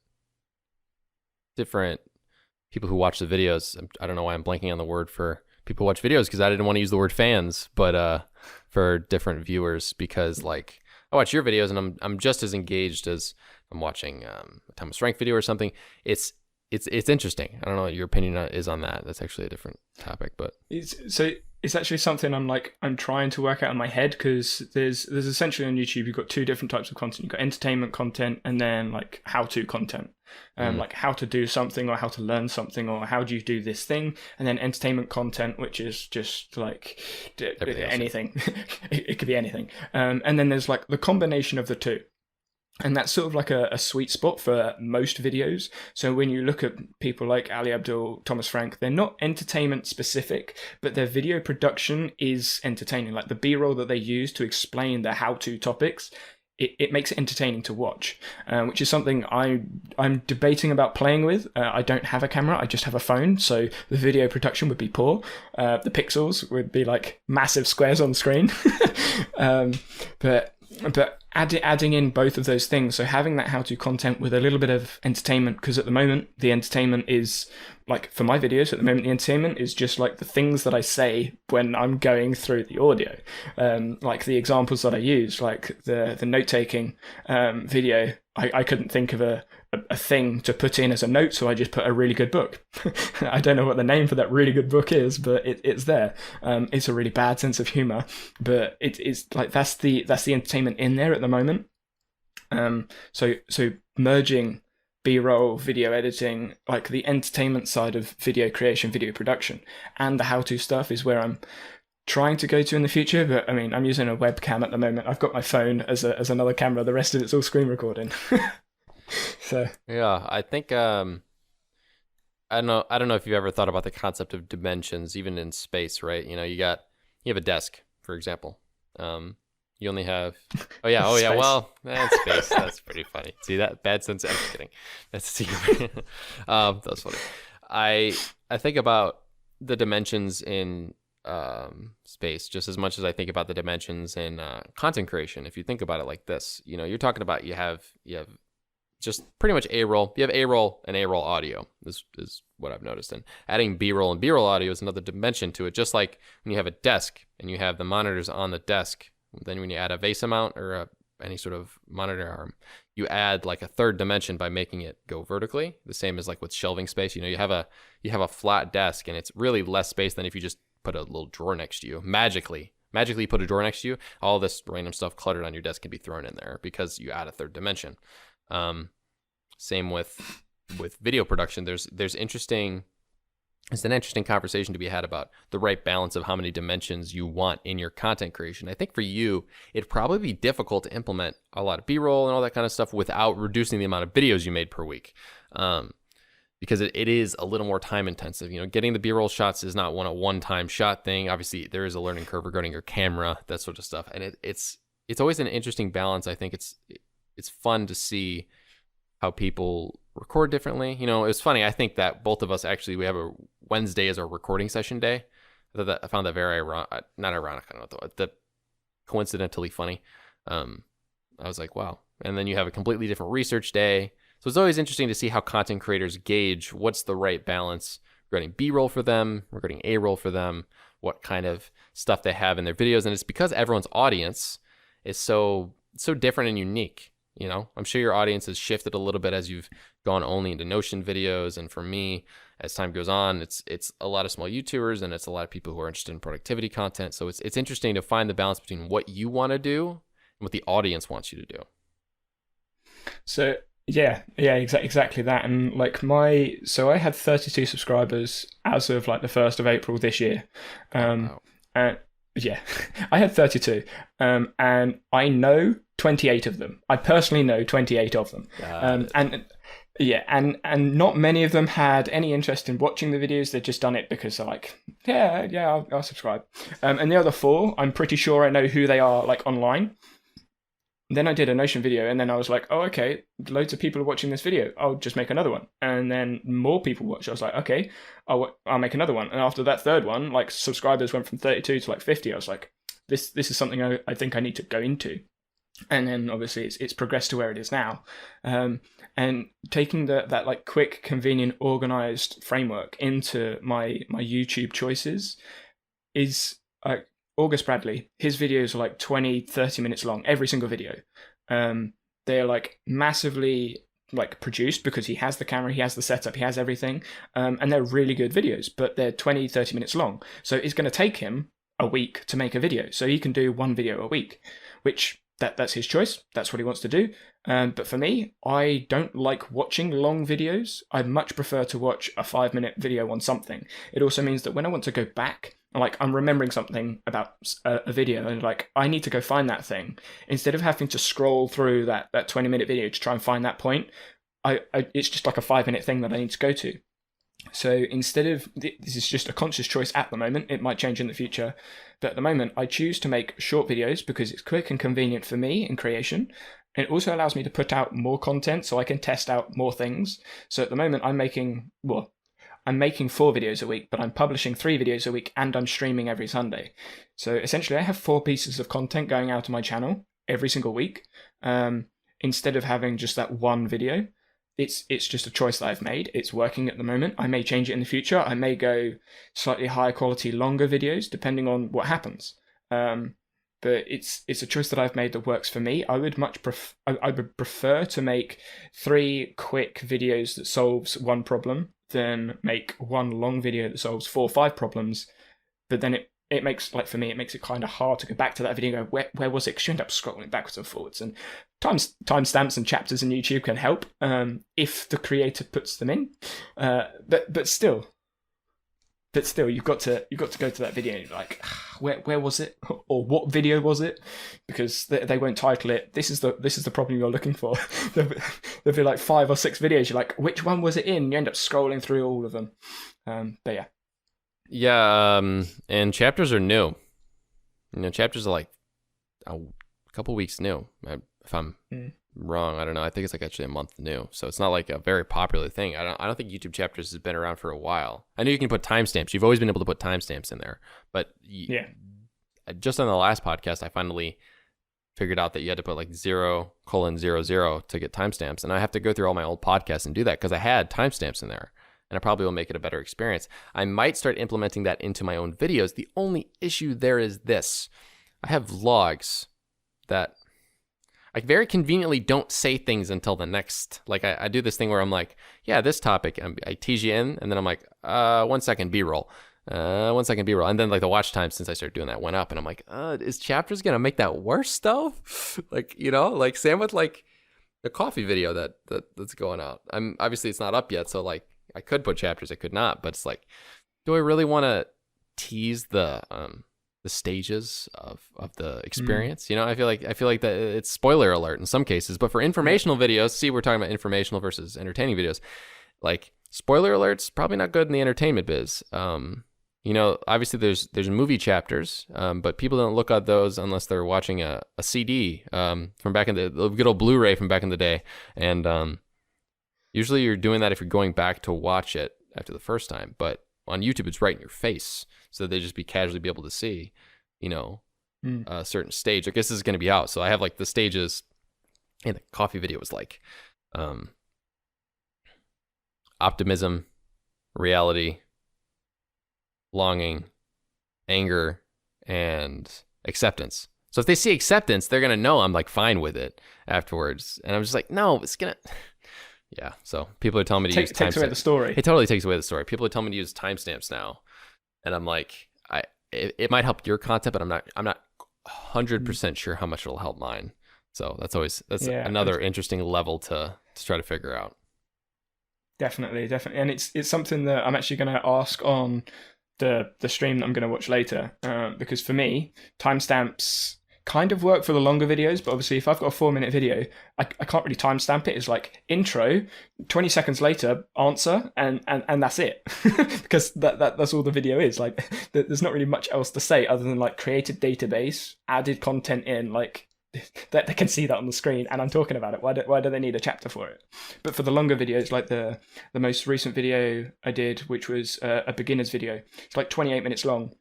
people who watch the videos. I don't know why I'm blanking on the word for people who watch videos, because I didn't want to use the word fans, but for different viewers, because like I watch your videos and I'm just as engaged as I'm watching a Thomas Frank video or something. It's interesting. I don't know what your opinion is on that. That's actually a different topic, but it's actually something I'm trying to work out in my head, because there's essentially on YouTube you've got two different types of content. You've got entertainment content and then like how-to content. Like how to do something or how to learn something or how do you do this thing, and then entertainment content, which is just like anything. It could be anything. And then there's like the combination of the two. And that's sort of like a sweet spot for most videos. So when you look at people like Ali Abdul, Thomas Frank, they're not entertainment specific, but their video production is entertaining. Like the B-roll that they use to explain their how-to topics, it makes it entertaining to watch, which is something I'm debating about playing with. I don't have a camera, I just have a phone, so the video production would be poor. The pixels would be like massive squares on screen. But adding in both of those things, so having that how-to content with a little bit of entertainment, because at the moment the entertainment is like, for my videos at the moment, the entertainment is just like the things that I say when I'm going through the audio, like the examples that I use, like the note-taking video. I couldn't think of a thing to put in as a note, so I just put a really good book. I don't know what the name for that really good book is, but it's there. It's a really bad sense of humor, but it's like that's the entertainment in there at the moment. So merging B-roll, video editing, like the entertainment side of video creation, video production, and the how-to stuff is where I'm trying to go to in the future. But I mean, I'm using a webcam at the moment. I've got my phone as another camera. The rest of it's all screen recording. So yeah, I think I don't know if you've ever thought about the concept of dimensions, even in space, right? You know, you have a desk, for example. You only have well, that's space. That's pretty funny. See that bad sense? I'm just kidding. That's a secret. That's funny. I think about the dimensions in space just as much as I think about the dimensions in content creation. If you think about it like this, you know, you're talking about you have just pretty much A-roll. You have A-roll and A-roll audio. This is what I've noticed. And adding B-roll and B-roll audio is another dimension to it. Just like when you have a desk and you have the monitors on the desk, then when you add a VESA mount or any sort of monitor arm, you add like a third dimension by making it go vertically. The same as like with shelving space. You know, you have a flat desk and it's really less space than if you just put a little drawer next to you. Magically you put a drawer next to you, all this random stuff cluttered on your desk can be thrown in there because you add a third dimension. Same with video production. There's an interesting conversation to be had about the right balance of how many dimensions you want in your content creation. I think for you, it'd probably be difficult to implement a lot of B-roll and all that kind of stuff without reducing the amount of videos you made per week. Because it is a little more time intensive. You know, getting the B-roll shots is not a one-time shot thing. Obviously, there is a learning curve regarding your camera, that sort of stuff. And it's always an interesting balance. I think it's fun to see how people record differently. You know, it's funny. I think that both of us actually, we have a Wednesday as our recording session day. I found that very not ironic. I don't know, the coincidentally funny. I was like, wow. And then you have a completely different research day. So it's always interesting to see how content creators gauge what's the right balance regarding B-roll for them, regarding A-roll for them, what kind of stuff they have in their videos. And it's because everyone's audience is so different and unique. You know, I'm sure your audience has shifted a little bit as you've gone only into Notion videos. And for me, as time goes on, it's a lot of small YouTubers and it's a lot of people who are interested in productivity content. So it's interesting to find the balance between what you want to do and what the audience wants you to do. So yeah, exactly that. And like I had 32 subscribers as of like the 1st of April this year. Wow. And yeah, I had 32. And I know 28 of them. I personally know 28 of them. And Yeah, and not many of them had any interest in watching the videos. They'd just done it because they're like, yeah, I'll subscribe. And the other four, I'm pretty sure I know who they are, like, online. Then I did a Notion video, and then I was like, oh, okay, loads of people are watching this video. I'll just make another one. And then more people watched. I was like, okay, I'll make another one. And after that third one, like, subscribers went from 32 to like 50. I was like, this is something I think I need to go into. And then obviously it's progressed to where it is now. And taking that like quick, convenient, organized framework into my YouTube choices is like August Bradley. His videos are like 20, 30 minutes long, every single video. They're like massively like produced because he has the camera, he has the setup, he has everything. And they're really good videos, but they're 20, 30 minutes long. So it's going to take him a week to make a video. So he can do one video a week, which that's his choice. That's what he wants to do. But for me, I don't like watching long videos. I much prefer to watch a 5-minute video on something. It also means that when I want to go back, like I'm remembering something about a video and like I need to go find that thing, instead of having to scroll through that 20-minute video to try and find that point, it's just like a 5-minute thing that I need to go to. So instead of, this is just a conscious choice at the moment, it might change in the future, but at the moment I choose to make short videos because it's quick and convenient for me in creation. And it also allows me to put out more content so I can test out more things. So at the moment I'm making 4 videos a week, but I'm publishing 3 videos a week and I'm streaming every Sunday. So essentially I have 4 pieces of content going out on my channel every single week, instead of having just that one video. It's just a choice that I've made. It's working at the moment. I may change it in the future. I may go slightly higher quality, longer videos, depending on what happens. But it's a choice that I've made that works for me. I would prefer to make 3 quick videos that solves one problem than make one long video that solves 4 or 5 problems. But then it makes, like for me, it makes it kind of hard to go back to that video and go, where was it? Because you end up scrolling backwards and forwards. And timestamps and chapters in YouTube can help if the creator puts them in. But still, you've got to go to that video and you're like, where was it? Or what video was it? Because they won't title it, this is the problem you're looking for. There'll be like 5 or 6 videos. You're like, which one was it in? You end up scrolling through all of them. But yeah. Yeah, and chapters are new. Chapters are like a couple weeks new. If I'm wrong, I don't know. I think it's like actually a month new. So it's not like a very popular thing. I don't think YouTube chapters has been around for a while. I know you can put timestamps. You've always been able to put timestamps in there. But yeah, just on the last podcast, I finally figured out that you had to put like 0:00 to get timestamps. And I have to go through all my old podcasts and do that because I had timestamps in there. And I probably will make it a better experience. I might start implementing that into my own videos. The only issue there is this. I have vlogs that I very conveniently don't say things until the next. Like I do this thing where I'm like, yeah, this topic. I tease you in, and then I'm like, 1 second B-roll. 1 second B-roll. And then like the watch time since I started doing that went up. And I'm like, is chapters going to make that worse though? Like, like same with like the coffee video that's going out. Obviously it's not up yet. So like, I could put chapters, I could not, but it's like, do I really want to tease the stages of the experience? I feel like that it's spoiler alert in some cases, but for informational videos, see, we're talking about informational versus entertaining videos. Like spoiler alerts, probably not good in the entertainment biz. Obviously there's movie chapters, but people don't look at those unless they're watching a CD from back in the good old Blu-ray from back in the day, and usually you're doing that if you're going back to watch it after the first time, but on YouTube it's right in your face, so they just casually be able to see, a certain stage. I guess this is going to be out, so I have like the stages, and the coffee video was like optimism, reality, longing, anger, and acceptance. So if they see acceptance, they're going to know I'm like fine with it afterwards, and I'm just like, no, it's going to... Yeah, so people are telling me to use timestamps. Takes away the story. It totally takes away the story. People are telling me to use timestamps now, and I'm like, it might help your content, but I'm not 100% sure how much it'll help mine. So that's another interesting level to try to figure out. Definitely, and it's something that I'm actually going to ask on the stream that I'm going to watch later, because for me, timestamps kind of work for the longer videos, but obviously if I've got a 4-minute video, I can't really timestamp it. It's like intro, 20 seconds later, answer, and that's it. Because that's all the video is. Like, there's not really much else to say other than like created database, added content in, like that they can see that on the screen, and I'm talking about it. Why do they need a chapter for it? But for the longer videos, like the most recent video I did, which was a beginner's video, it's like 28 minutes long.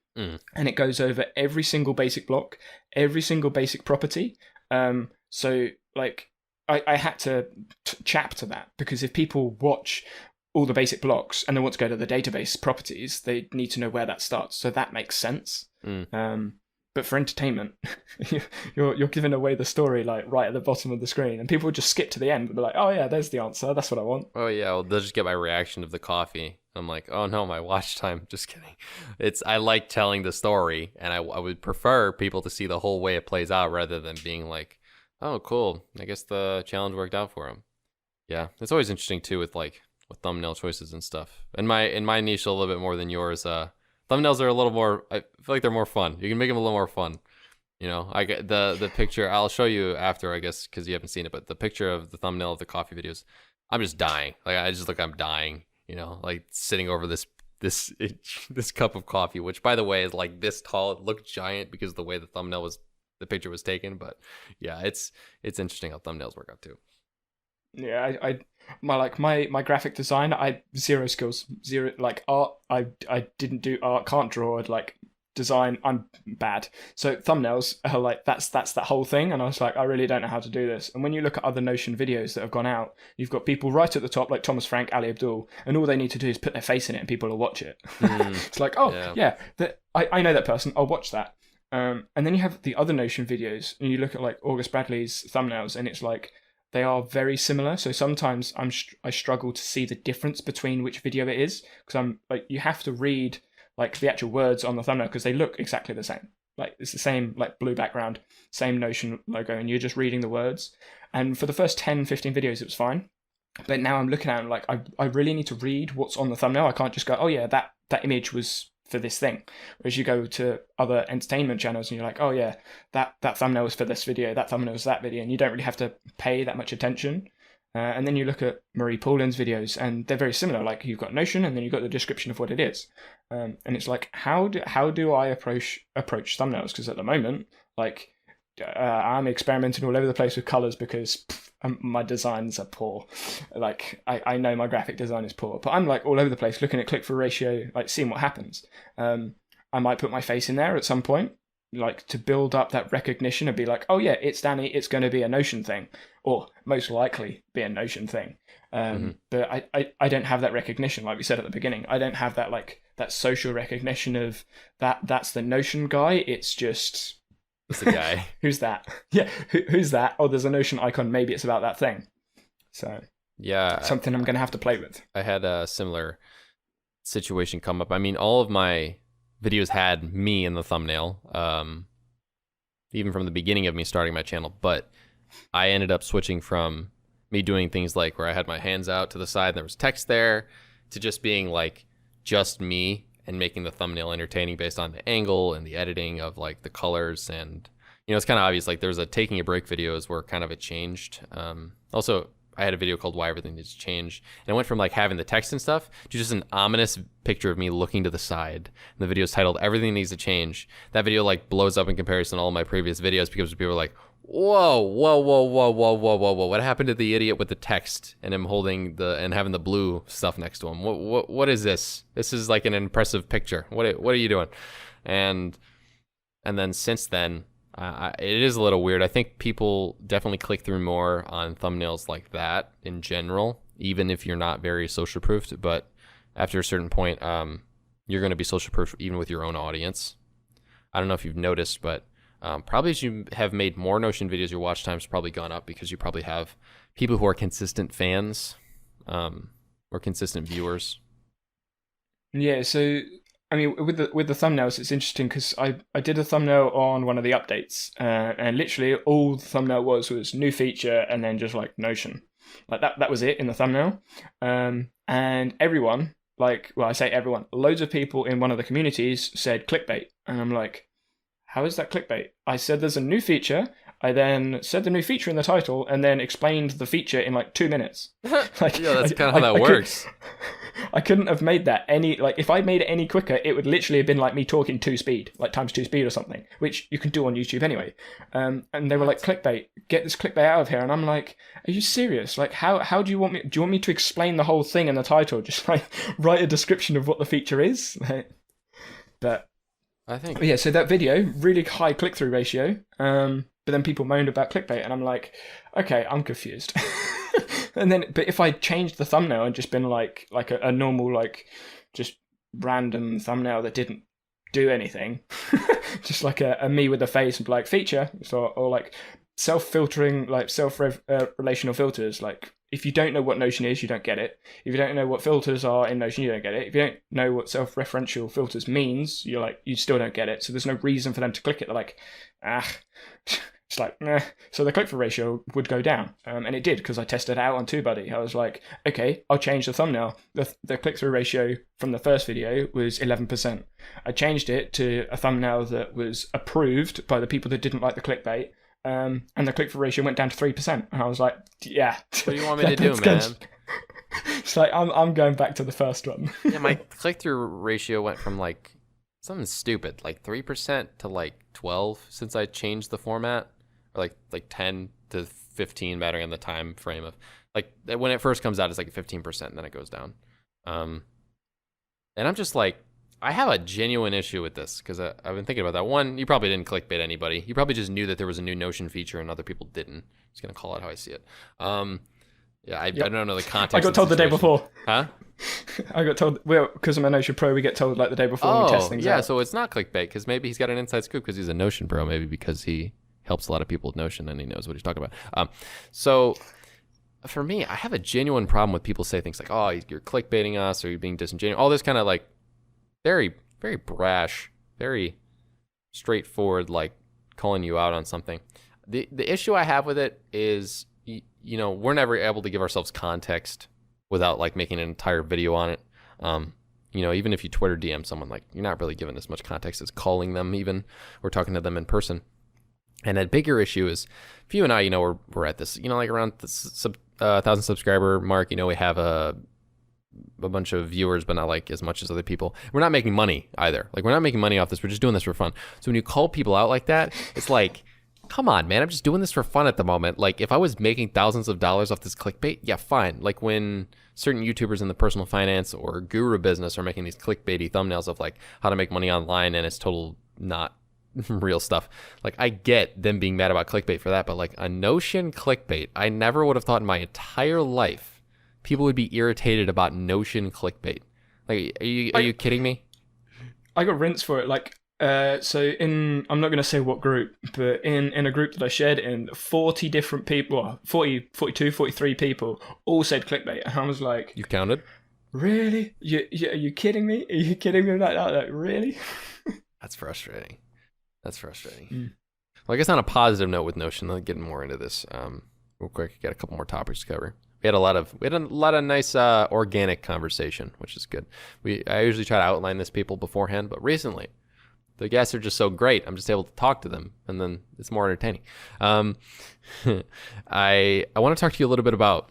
And it goes over every single basic block, every single basic property. So like I had to chapter that, because if people watch all the basic blocks and they want to go to the database properties, they need to know where that starts. So that makes sense. But for entertainment, you're giving away the story like right at the bottom of the screen, and people just skip to the end and be like, "Oh yeah, there's the answer. That's what I want." Oh yeah, well, they'll just get my reaction of the coffee. I'm like, "Oh no, my watch time." Just kidding. I like telling the story, and I would prefer people to see the whole way it plays out rather than being like, "Oh cool, I guess the challenge worked out for him." Yeah, it's always interesting too with thumbnail choices and stuff. In my niche a little bit more than yours. Thumbnails are a little more, I feel like they're more fun. You can make them a little more fun. You know, I get the picture, I'll show you after, I guess, because you haven't seen it, but the picture of the thumbnail of the coffee videos, I'm just dying. Like, I just look, I'm dying, you know, like sitting over this cup of coffee, which by the way is like this tall. It looked giant because of the way the picture was taken. But yeah, it's interesting how thumbnails work out too. Yeah, my graphic design, I zero skills, zero, like art, I didn't do art, can't draw, like design, I'm bad. So thumbnails are like that's that whole thing, and I was like, I really don't know how to do this. And when you look at other Notion videos that have gone out, you've got people right at the top like Thomas Frank, Ali Abdul, and all they need to do is put their face in it and people will watch it. It's like, oh yeah, I know that person, I'll watch that. And then you have the other Notion videos, and you look at like August Bradley's thumbnails, and it's like they are very similar. So sometimes I struggle to see the difference between which video it is, because I'm like, you have to read like the actual words on the thumbnail because they look exactly the same. Like it's the same like blue background, same Notion logo, and you're just reading the words. And for the first 10, 15 videos, it was fine. But now I'm looking at it like I really need to read what's on the thumbnail. I can't just go, oh yeah, that image was for this thing. Whereas you go to other entertainment channels and you're like, oh yeah, that thumbnail was for this video, that thumbnail was that video, and you don't really have to pay that much attention. And then you look at Marie Paulin's videos, and they're very similar. Like you've got Notion, and then you've got the description of what it is. And it's like, how do I approach thumbnails? Because at the moment, like I'm experimenting all over the place with colors because my designs are poor. Like I know my graphic design is poor, but I'm like all over the place looking at click-through ratio, like seeing what happens. I might put my face in there at some point, like to build up that recognition and be like, oh yeah, it's Danny, it's going to be a Notion thing, or most likely be a Notion thing. But I don't have that recognition, like we said at the beginning. I don't have that like that social recognition of that's the Notion guy. It's just it's the guy. Who's that? Yeah, who's that? Oh, there's a Notion icon. Maybe it's about that thing. So yeah, something I'm going to have to play with. I had a similar situation come up. I mean, all of my videos had me in the thumbnail, even from the beginning of me starting my channel. But I ended up switching from me doing things like where I had my hands out to the side and there was text there, to just being like just me and making the thumbnail entertaining based on the angle and the editing of like the colors. And you know, it's kind of obvious, like there's a taking a break videos where kind of it changed. Also, I had a video called Why Everything Needs to Change, and it went from like having the text and stuff to just an ominous picture of me looking to the side. And the video is titled Everything Needs to Change. That video like blows up in comparison to all my previous videos because people are like, whoa, what happened to the idiot with the text and him holding and having the blue stuff next to him? What is this? This is like an impressive picture. What are you doing? And then since then, it is a little weird. I think people definitely click through more on thumbnails like that in general, even if you're not very social proofed. But after a certain point, you're going to be social proof even with your own audience. I don't know if you've noticed, but probably as you have made more Notion videos, your watch time's probably gone up because you probably have people who are consistent fans or consistent viewers. Yeah, so I mean, with the thumbnails, it's interesting because I did a thumbnail on one of the updates, and literally all the thumbnail was new feature and then just like Notion, like that was it in the thumbnail, and everyone, like, well, I say everyone, loads of people in one of the communities said clickbait, and I'm like, how is that clickbait? I said there's a new feature. I then said the new feature in the title and then explained the feature in like 2 minutes. Like, yeah, that's kind of how that works. I couldn't have made that any, like, if I made it any quicker, it would literally have been like me talking 2 speed, like times 2 speed or something, which you can do on YouTube anyway. And they were like, clickbait, get this clickbait out of here. And I'm like, are you serious? Like, how do you want me to explain the whole thing in the title? Just like write a description of what the feature is? But yeah, so that video, really high click-through ratio. But then people moaned about clickbait, and I'm like, okay, I'm confused. But if I changed the thumbnail and just been like a normal, like, just random thumbnail that didn't do anything, just like a me with a face and like feature, or like self-filtering, like self-relational filters. Like, if you don't know what Notion is, you don't get it. If you don't know what filters are in Notion, you don't get it. If you don't know what self-referential filters means, you still don't get it. So there's no reason for them to click it. They're like, it's like, nah. So the click-through ratio would go down, and it did, because I tested it out on TubeBuddy. I was like, okay, I'll change the thumbnail. The click-through ratio from the first video was 11%. I changed it to a thumbnail that was approved by the people that didn't like the clickbait, and the click-through ratio went down to 3%. And I was like, yeah. What do you want me to do, man? It's like, I'm going back to the first one. Yeah, my click-through ratio went from like something stupid, like 3% to like 12 since I changed the format. Like 10 to 15, batting on the time frame of, like, when it first comes out, it's like 15%, and then it goes down. And I'm just like, I have a genuine issue with this, because I've been thinking about that. One, you probably didn't clickbait anybody. You probably just knew that there was a new Notion feature and other people didn't. I'm just gonna call it how I see it. Yeah, I don't know the context. I got told the day before. Huh? I got told, well, because I'm a Notion Pro, we get told like the day before we test things out. Yeah, so it's not clickbait, because maybe he's got an inside scoop because he's a Notion Pro, maybe because he helps a lot of people with Notion and he knows what he's talking about. So for me, I have a genuine problem with people say things like, oh, you're clickbaiting us, or you're being disingenuous. All this kind of like very, very brash, very straightforward, like calling you out on something. The issue I have with it is, we're never able to give ourselves context without like making an entire video on it. Even if you Twitter DM someone, like, you're not really giving as much context as calling them even, or talking to them in person. And a bigger issue is, if you and I, we're at this, like around the 1,000 subscriber mark, we have a bunch of viewers, but not like as much as other people. We're not making money either. Like, we're not making money off this. We're just doing this for fun. So when you call people out like that, it's like, come on, man, I'm just doing this for fun at the moment. Like, if I was making thousands of dollars off this clickbait, yeah, fine. Like when certain YouTubers in the personal finance or guru business are making these clickbaity thumbnails of like how to make money online, and it's total not real stuff. Like, I get them being mad about clickbait for that, but like a Notion clickbait, I never would have thought in my entire life people would be irritated about Notion clickbait. Like, are you kidding me? I got rinsed for it. Like, I'm not going to say what group, but in a group that I shared in, 40 different people, 40, 42, 43 people all said clickbait. And I was like, you counted? Really? Are you kidding me? Are you kidding me like that? Like, really? That's frustrating. Well, I guess on a positive note with Notion, let's get more into this real quick. Got a couple more topics to cover. We had a lot of nice organic conversation, which is good. I usually try to outline this people beforehand, but recently the guests are just so great. I'm just able to talk to them, and then it's more entertaining. I want to talk to you a little bit about,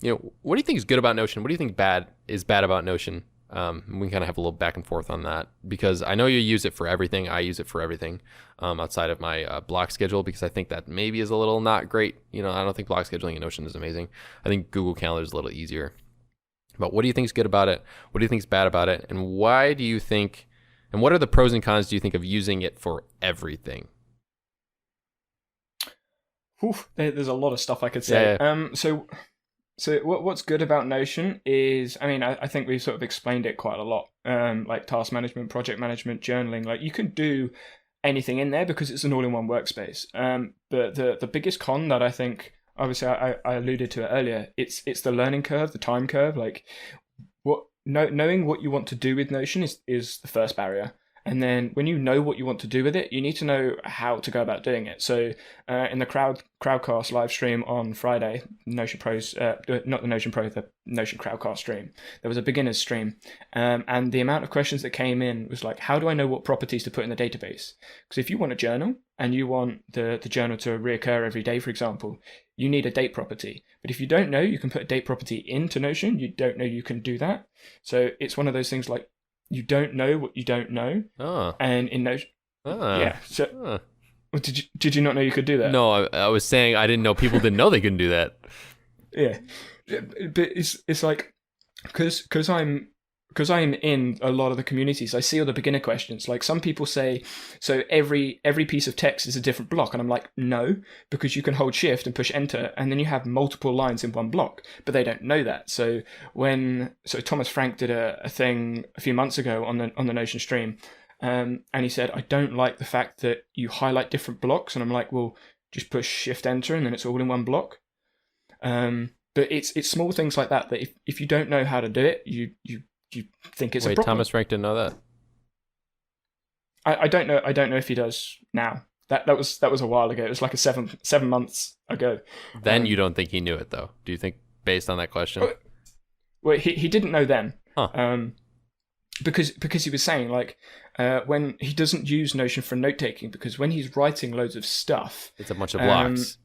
what do you think is good about Notion? What do you think is bad about Notion? We can kind of have a little back and forth on that, because I know you use it for everything. I use it for everything outside of my block schedule, because I think that maybe is a little not great. I don't think block scheduling in Notion is amazing. I think Google Calendar is a little easier. But what do you think is good about it? What do you think is bad about it? And why do you think, and what are the pros and cons, do you think, of using it for everything? There's a lot of stuff I could say. Yeah. So what's good about Notion is, I think we've sort of explained it quite a lot, like task management, project management, journaling. Like, you can do anything in there because it's an all-in-one workspace. But the biggest con that I think, obviously I alluded to it earlier, it's the learning curve, the time curve. Like, knowing what you want to do with Notion is the first barrier. And then when you know what you want to do with it, you need to know how to go about doing it. So in the Crowdcast live stream on Friday, Notion Pros, not the Notion Pro, the Notion Crowdcast stream, there was a beginner's stream. And the amount of questions that came in was like, how do I know what properties to put in the database? Because if you want a journal and you want the journal to reoccur every day, for example, you need a date property. But if you don't know you can put a date property into Notion, you don't know you can do that. So it's one of those things like, you don't know what you don't know. Oh. And in Notion, yeah. So, did you not know you could do that? No, I was saying I didn't know people didn't know they couldn't do that. Yeah, but it's like because I'm in a lot of the communities, I see all the beginner questions. Like some people say, so every piece of text is a different block, and I'm like, no, because you can hold shift and push enter, and then you have multiple lines in one block. But they don't know that. So Thomas Frank did a thing a few months ago on the Notion stream, and he said, I don't like the fact that you highlight different blocks, and I'm like, well, just push shift enter, and then it's all in one block. But it's small things like that if you don't know how to do it, you think it's a problem. Thomas Frank didn't know that? I don't know. I don't know if he does now. That was a while ago. It was like 7 months ago. Then you don't think he knew it though? Do you think based on that question? Well, he didn't know then. Huh. Because he was saying like when he doesn't use Notion for note taking, because when he's writing loads of stuff, it's a bunch of blocks.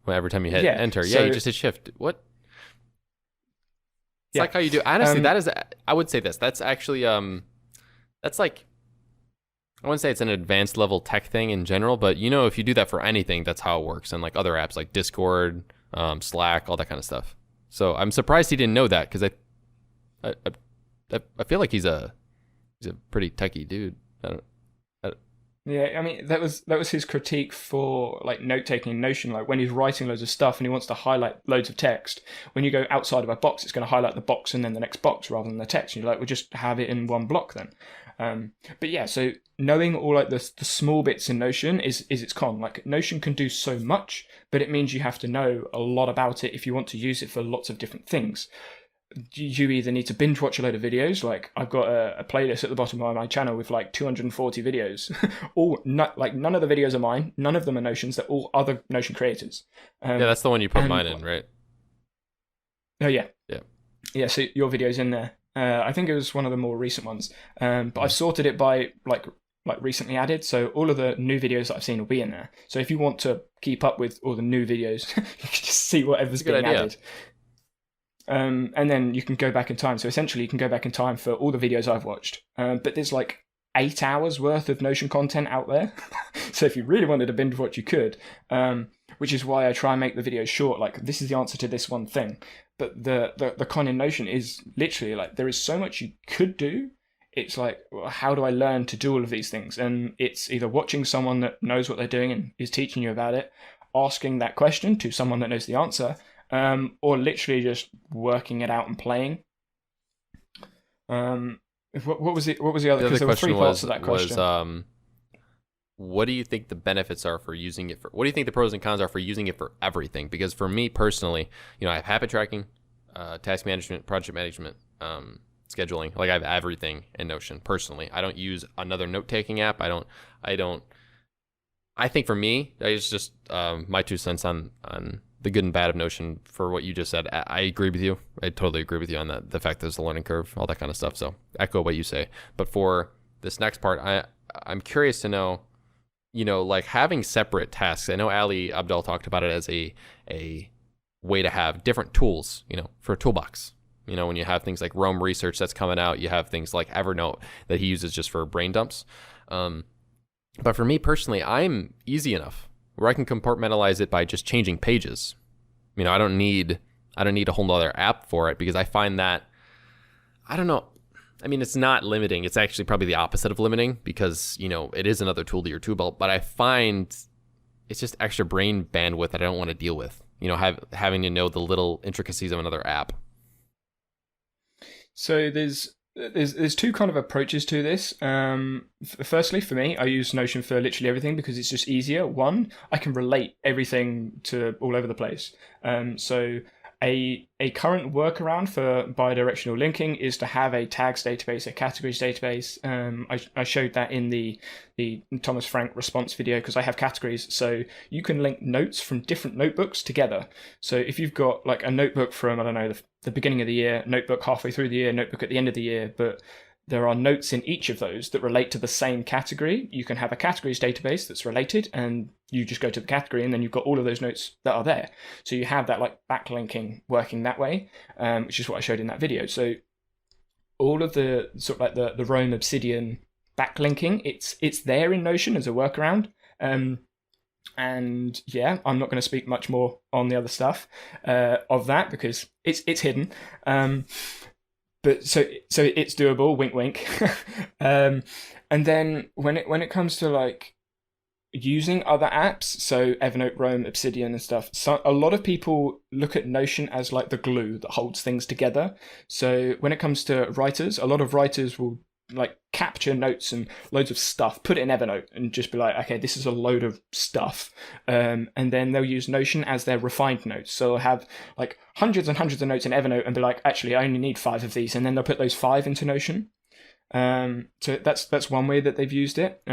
Every time you hit enter, you just hit shift. What? It's like how you do. Honestly, that is. I would say this. That's actually. That's like. I wouldn't say it's an advanced level tech thing in general, but if you do that for anything, that's how it works. And like other apps like Discord, Slack, all that kind of stuff. So I'm surprised he didn't know that because I feel like he's a pretty techie dude. Yeah, I mean that was his critique for like note taking in Notion. Like when he's writing loads of stuff and he wants to highlight loads of text, when you go outside of a box, it's going to highlight the box and then the next box rather than the text. And you're like, we'll just have it in one block then. But yeah, so knowing all like the small bits in Notion is its con. Like Notion can do so much, but it means you have to know a lot about it if you want to use it for lots of different things. You either need to binge watch a load of videos, like I've got a playlist at the bottom of my channel with like 240 videos. None of the videos are mine, none of them are Notions, they're all other Notion creators. Yeah, that's the one you put mine in, right? Oh yeah. Yeah, so your video's in there. I think it was one of the more recent ones, but I've sorted it by like recently added, so all of the new videos that I've seen will be in there. So if you want to keep up with all the new videos, you can just see whatever's being added. And then you can go back in time. So essentially, you can go back in time for all the videos I've watched. But there's like 8 hours worth of Notion content out there. So if you really wanted to binge watch, you could. Which is why I try and make the videos short. Like, this is the answer to this one thing. But the con in Notion is literally like, there is so much you could do. It's like, well, how do I learn to do all of these things? And it's either watching someone that knows what they're doing and is teaching you about it, asking that question to someone that knows the answer, or literally just working it out and playing. What was the other? Because there were 3 parts to that question. Was, what do you think the benefits are for using it for? What do you think the pros and cons are for using it for everything? Because for me personally, I have habit tracking, task management, project management, scheduling. Like I have everything in Notion. Personally, I don't use another note-taking app. I think for me, it's just my 2 cents on the good and bad of Notion. For what you just said, I agree with you. I totally agree with you on that. The fact that there's a learning curve, all that kind of stuff. So echo what you say. But for this next part, I'm curious to know, like having separate tasks. I know Ali Abdul talked about it as a way to have different tools, for a toolbox. When you have things like Rome Research that's coming out, you have things like Evernote that he uses just for brain dumps. But for me personally, I'm easy enough where I can compartmentalize it by just changing pages. I don't need a whole other app for it, because I find that, I don't know. It's not limiting. It's actually probably the opposite of limiting, because, it is another tool to your tool belt, but I find it's just extra brain bandwidth that I don't want to deal with, having to know the little intricacies of another app. So there's 2 kind of approaches to this. Firstly, for me, I use Notion for literally everything because it's just easier. One, I can relate everything to all over the place. So A current workaround for bidirectional linking is to have a tags database, a categories database. I showed that in the Thomas Frank response video because I have categories, so you can link notes from different notebooks together. So if you've got like a notebook from, I don't know, the beginning of the year, notebook halfway through the year, notebook at the end of the year, but there are notes in each of those that relate to the same category, you can have a categories database that's related, and you just go to the category and then you've got all of those notes that are there. So you have that like backlinking working that way, which is what I showed in that video. So all of the sort of like the Rome Obsidian backlinking, it's there in Notion as a workaround. And yeah, I'm not going to speak much more on the other stuff of that because it's hidden. But so it's doable, wink wink. And then when it comes to like using other apps, so Evernote, Rome, Obsidian and stuff, so a lot of people look at Notion as like the glue that holds things together. So when it comes to writers, a lot of writers will like capture notes and loads of stuff, put it in Evernote and just be like, okay, this is a load of stuff. And then they'll use Notion as their refined notes. So they'll have like hundreds and hundreds of notes in Evernote and be like, actually, I only need 5 of these. And then they'll put those 5 into Notion. So that's one way that they've used it.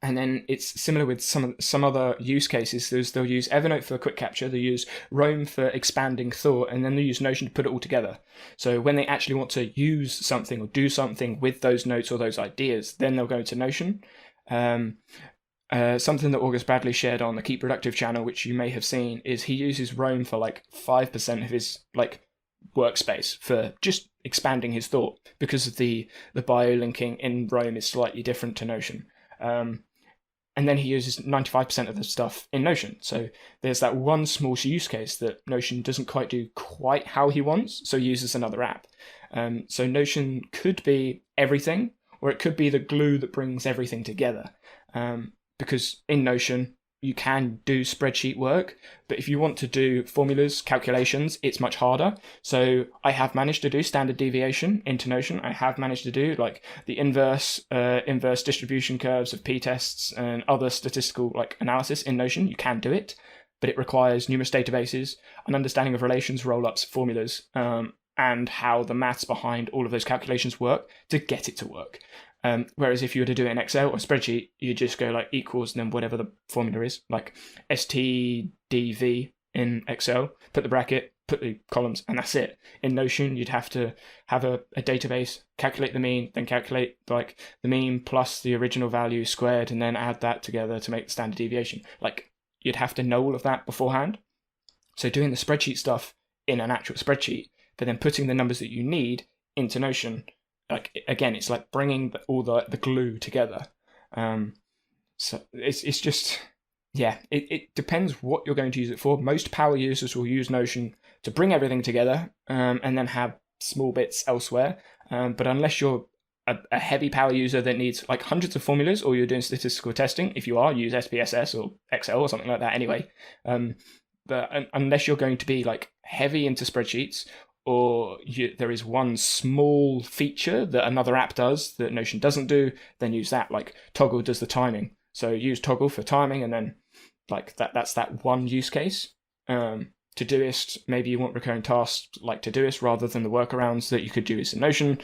And then it's similar with some other use cases. They'll use Evernote for quick capture, they'll use Rome for expanding thought, and then they'll use Notion to put it all together. So when they actually want to use something or do something with those notes or those ideas, then they'll go to Notion. Something that August Bradley shared on the Keep Productive channel, which you may have seen, is he uses Rome for like 5% of his like workspace for just expanding his thought, because of the bio linking in Rome is slightly different to Notion. And then he uses 95% of the stuff in Notion. So there's that one small use case that Notion doesn't quite do quite how he wants, so he uses another app. So Notion could be everything, or it could be the glue that brings everything together. Because in Notion, you can do spreadsheet work, but if you want to do formulas, calculations, it's much harder. So I have managed to do standard deviation into Notion. I have managed to do like the inverse distribution curves of p-tests and other statistical like analysis in Notion. You can do it, but it requires numerous databases, an understanding of relations, roll-ups, formulas, and how the maths behind all of those calculations work to get it to work. Whereas if you were to do it in Excel or spreadsheet, you just go like equals and then whatever the formula is, like STDV in Excel, put the bracket, put the columns, and that's it. In Notion, you'd have to have a database, calculate the mean, then calculate like the mean plus the original value squared, and then add that together to make the standard deviation. Like you'd have to know all of that beforehand. So doing the spreadsheet stuff in an actual spreadsheet, but then putting the numbers that you need into Notion, like again, it's like bringing all the glue together. So it's just, yeah, it depends what you're going to use it for. Most power users will use Notion to bring everything together, and then have small bits elsewhere. But unless you're a heavy power user that needs like hundreds of formulas, or you're doing statistical testing, if you are, use SPSS or Excel or something like that anyway. But unless you're going to be like heavy into spreadsheets, or there is one small feature that another app does that Notion doesn't do, then use that. Like Toggle does the timing. So use Toggle for timing, and then like that's that one use case. Todoist, maybe you want recurring tasks like Todoist rather than the workarounds that you could use in Notion.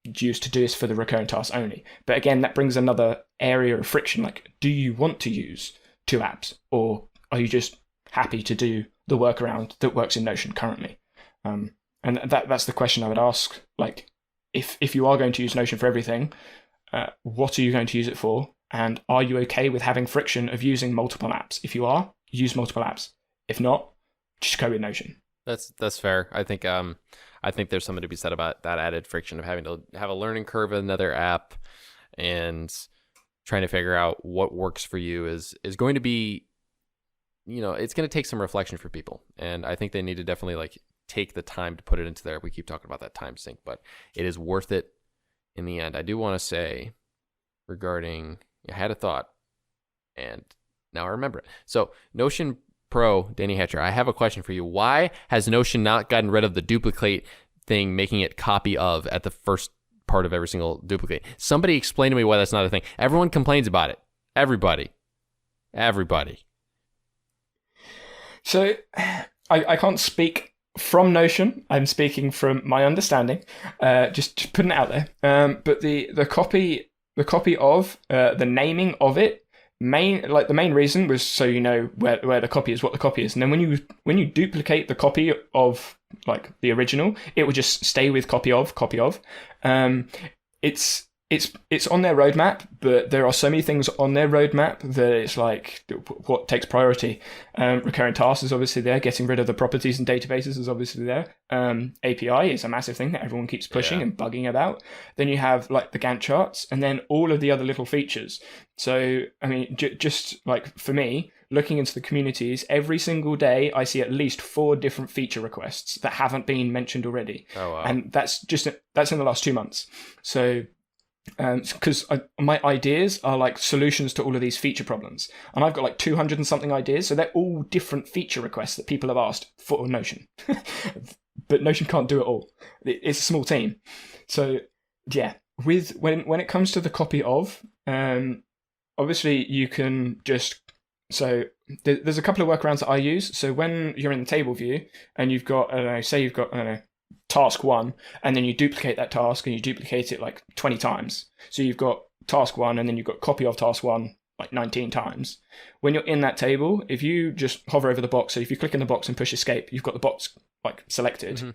Use Todoist for the recurring tasks only. But again, that brings another area of friction. Like, do you want to use 2 apps, or are you just happy to do the workaround that works in Notion currently? And that's the question I would ask. Like, if you are going to use Notion for everything, what are you going to use it for? And are you okay with having friction of using multiple apps? If you are, use multiple apps. If not, just go with Notion. That's fair. I think there's something to be said about that added friction of having to have a learning curve in another app, and trying to figure out what works for you is going to be, it's going to take some reflection for people. And I think they need to definitely like take the time to put it into there. We keep talking about that time sink, but it is worth it in the end. I do want to say regarding, I had a thought and now I remember it. So Notion Pro, Danny Hatcher, I have a question for you. Why has Notion not gotten rid of the duplicate thing, making it copy of at the first part of every single duplicate? Somebody explain to me why that's not a thing. Everyone complains about it. Everybody. So I can't speak from Notion, I'm speaking from my understanding, just putting it out there. But the copy of the naming of it, the main reason was so you know where the copy is, what the copy is, and then when you duplicate the copy of like the original, it will just stay with copy of. It's on their roadmap, but there are so many things on their roadmap that it's like what takes priority. Recurring tasks is obviously there. Getting rid of the properties and databases is obviously there. API is a massive thing that everyone keeps pushing and bugging about. Then you have like the Gantt charts, and then all of the other little features. So I mean, just like for me, looking into the communities, every single day I see at least 4 different feature requests that haven't been mentioned already. Oh wow! And that's in the last 2 months. So. Because my ideas are like solutions to all of these feature problems, and I've got like 200 and something ideas, so they're all different feature requests that people have asked for Notion. But Notion can't do it all. It's a small team, so yeah. When it comes to the copy of, obviously you can just there's a couple of workarounds that I use. So when you're in the table view and you've got task 1, and then you duplicate that task and you duplicate it like 20 times. So you've got task 1 and then you've got copy of task 1 like 19 times. When you're in that table, if you just hover over the box, so if you click in the box and push escape, you've got the box like selected. Mm-hmm.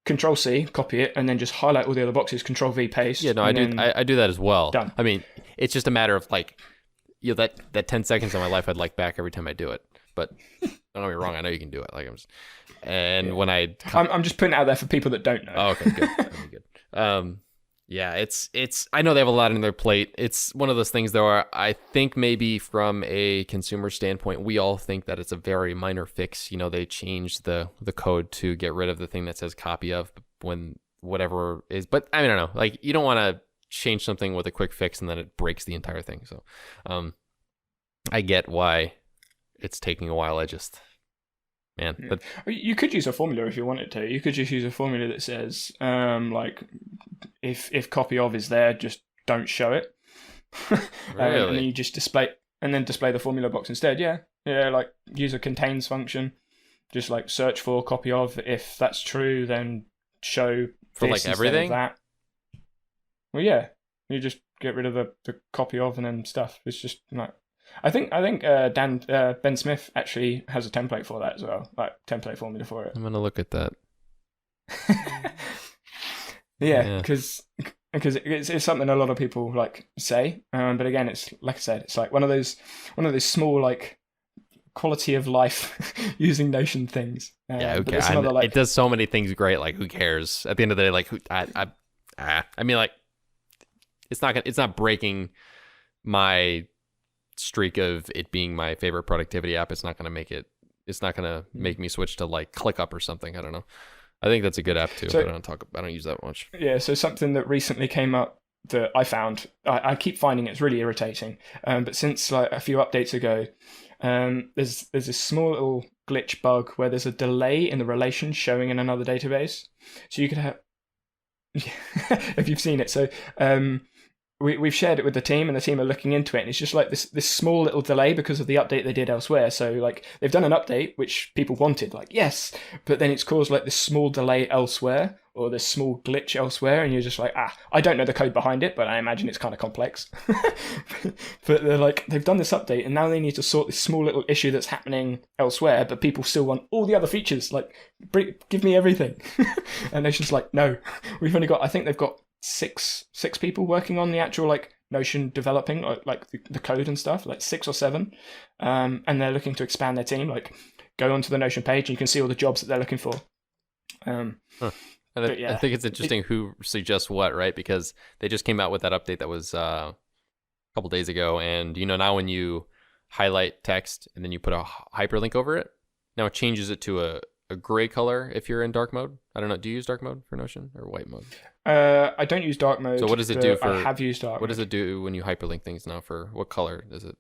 Control C, copy it, and then just highlight all the other boxes. Control V, paste. Yeah, no, I do that as well. Done. I mean, it's just a matter of like, that 10 seconds of my life I'd like back every time I do it. But don't get me wrong, I know you can do it. Like when I'm just putting it out there for people that don't know. Oh, okay, good. That'd be good. Yeah, it's. I know they have a lot on their plate. It's one of those things, though, where I think maybe from a consumer standpoint, we all think that it's a very minor fix. You know, they changed the code to get rid of the thing that says copy of when whatever is. But I mean, I don't know. Like, you don't want to change something with a quick fix and then it breaks the entire thing. So, I get why it's taking a while. But you could use a formula if you wanted to. You could just use a formula that says, like, if copy of is there, just don't show it. Really? And then you just display the formula box instead. Yeah, like use a contains function. Just like search for copy of. If that's true, then show for like everything. That. Well, yeah, you just get rid of the copy of and then stuff. It's just like. I think Ben Smith actually has a template for that as well, like template formula for it. I'm gonna look at that. Yeah, because it's something a lot of people like say, but again, it's like I said, it's like one of those small like quality of life using Notion things. Yeah, okay. It does so many things great. Like, who cares? At the end of the day, like, I mean, like, it's not breaking my streak of it being my favorite productivity app. It's not going to make me switch to like ClickUp or something. I don't know. I think that's a good app too, but I don't use that much. Yeah, so something that recently came up that I found, I keep finding it's really irritating, but since like a few updates ago, there's this small little glitch bug where there's a delay in the relation showing in another database. So you could have, if you've seen it, so we've shared it with the team, and the team are looking into it, and it's just like this small little delay because of the update they did elsewhere. So like they've done an update which people wanted, like yes, but then it's caused like this small delay elsewhere, or this small glitch elsewhere, and you're just like, I don't know the code behind it, but I imagine it's kind of complex. But they're like, they've done this update, and now they need to sort this small little issue that's happening elsewhere, but people still want all the other features. Like, give me everything. And they're just like, no, we've only got. I think they've got six people working on the actual like Notion developing like the code and stuff, like 6 or 7, and they're looking to expand their team. Like, go onto the Notion page and you can see all the jobs that they're looking for. I think it's interesting who suggests what, right? Because they just came out with that update that was a couple days ago, and now when you highlight text and then you put a hyperlink over it, now it changes it to a gray color if you're in dark mode. I don't know. Do you use dark mode for Notion or white mode? I don't use dark mode. So what does it do for? I have used dark mode. What does it do when you hyperlink things now? For what color is it?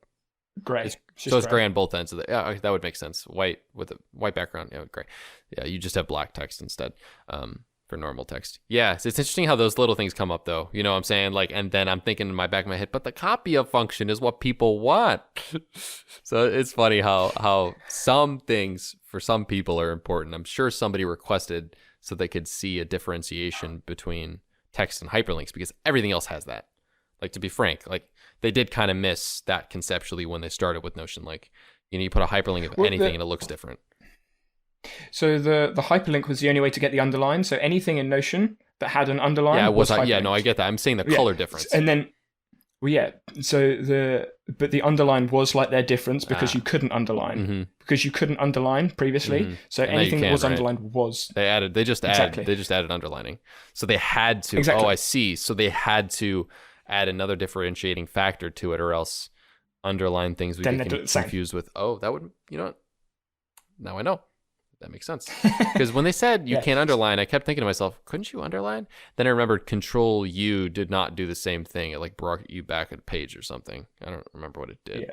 Gray. So it's gray on both ends of the. Yeah, that would make sense. White with a white background. Yeah, gray. Yeah, you just have black text instead. for normal text. Yeah, so it's interesting how those little things come up though. You know what I'm saying? Like, and then I'm thinking in my back of my head, but the copy of function is what people want. So it's funny how some things for some people are important. I'm sure somebody requested so they could see a differentiation between text and hyperlinks because everything else has that. Like, to be frank, like they did kind of miss that conceptually when they started with Notion. Like, you know, you put a hyperlink of anything and it looks different. So the hyperlink was the only way to get the underline. So anything in Notion that had an underline, yeah, was yeah, no, I get that. I'm saying the color difference. And then, well, yeah. So the underline was like their difference because you couldn't underline because you couldn't underline previously. So and anything that was underlined was they just added underlining. So they had to. Exactly. Oh, I see. So they had to add another differentiating factor to it, or else underline things would get confused with. Oh, that would, you know what? Now I know. That makes sense. Because when they said you can't underline, I kept thinking to myself, couldn't you underline? Then I remembered Control U did not do the same thing. It like brought you back a page or something. I don't remember what it did.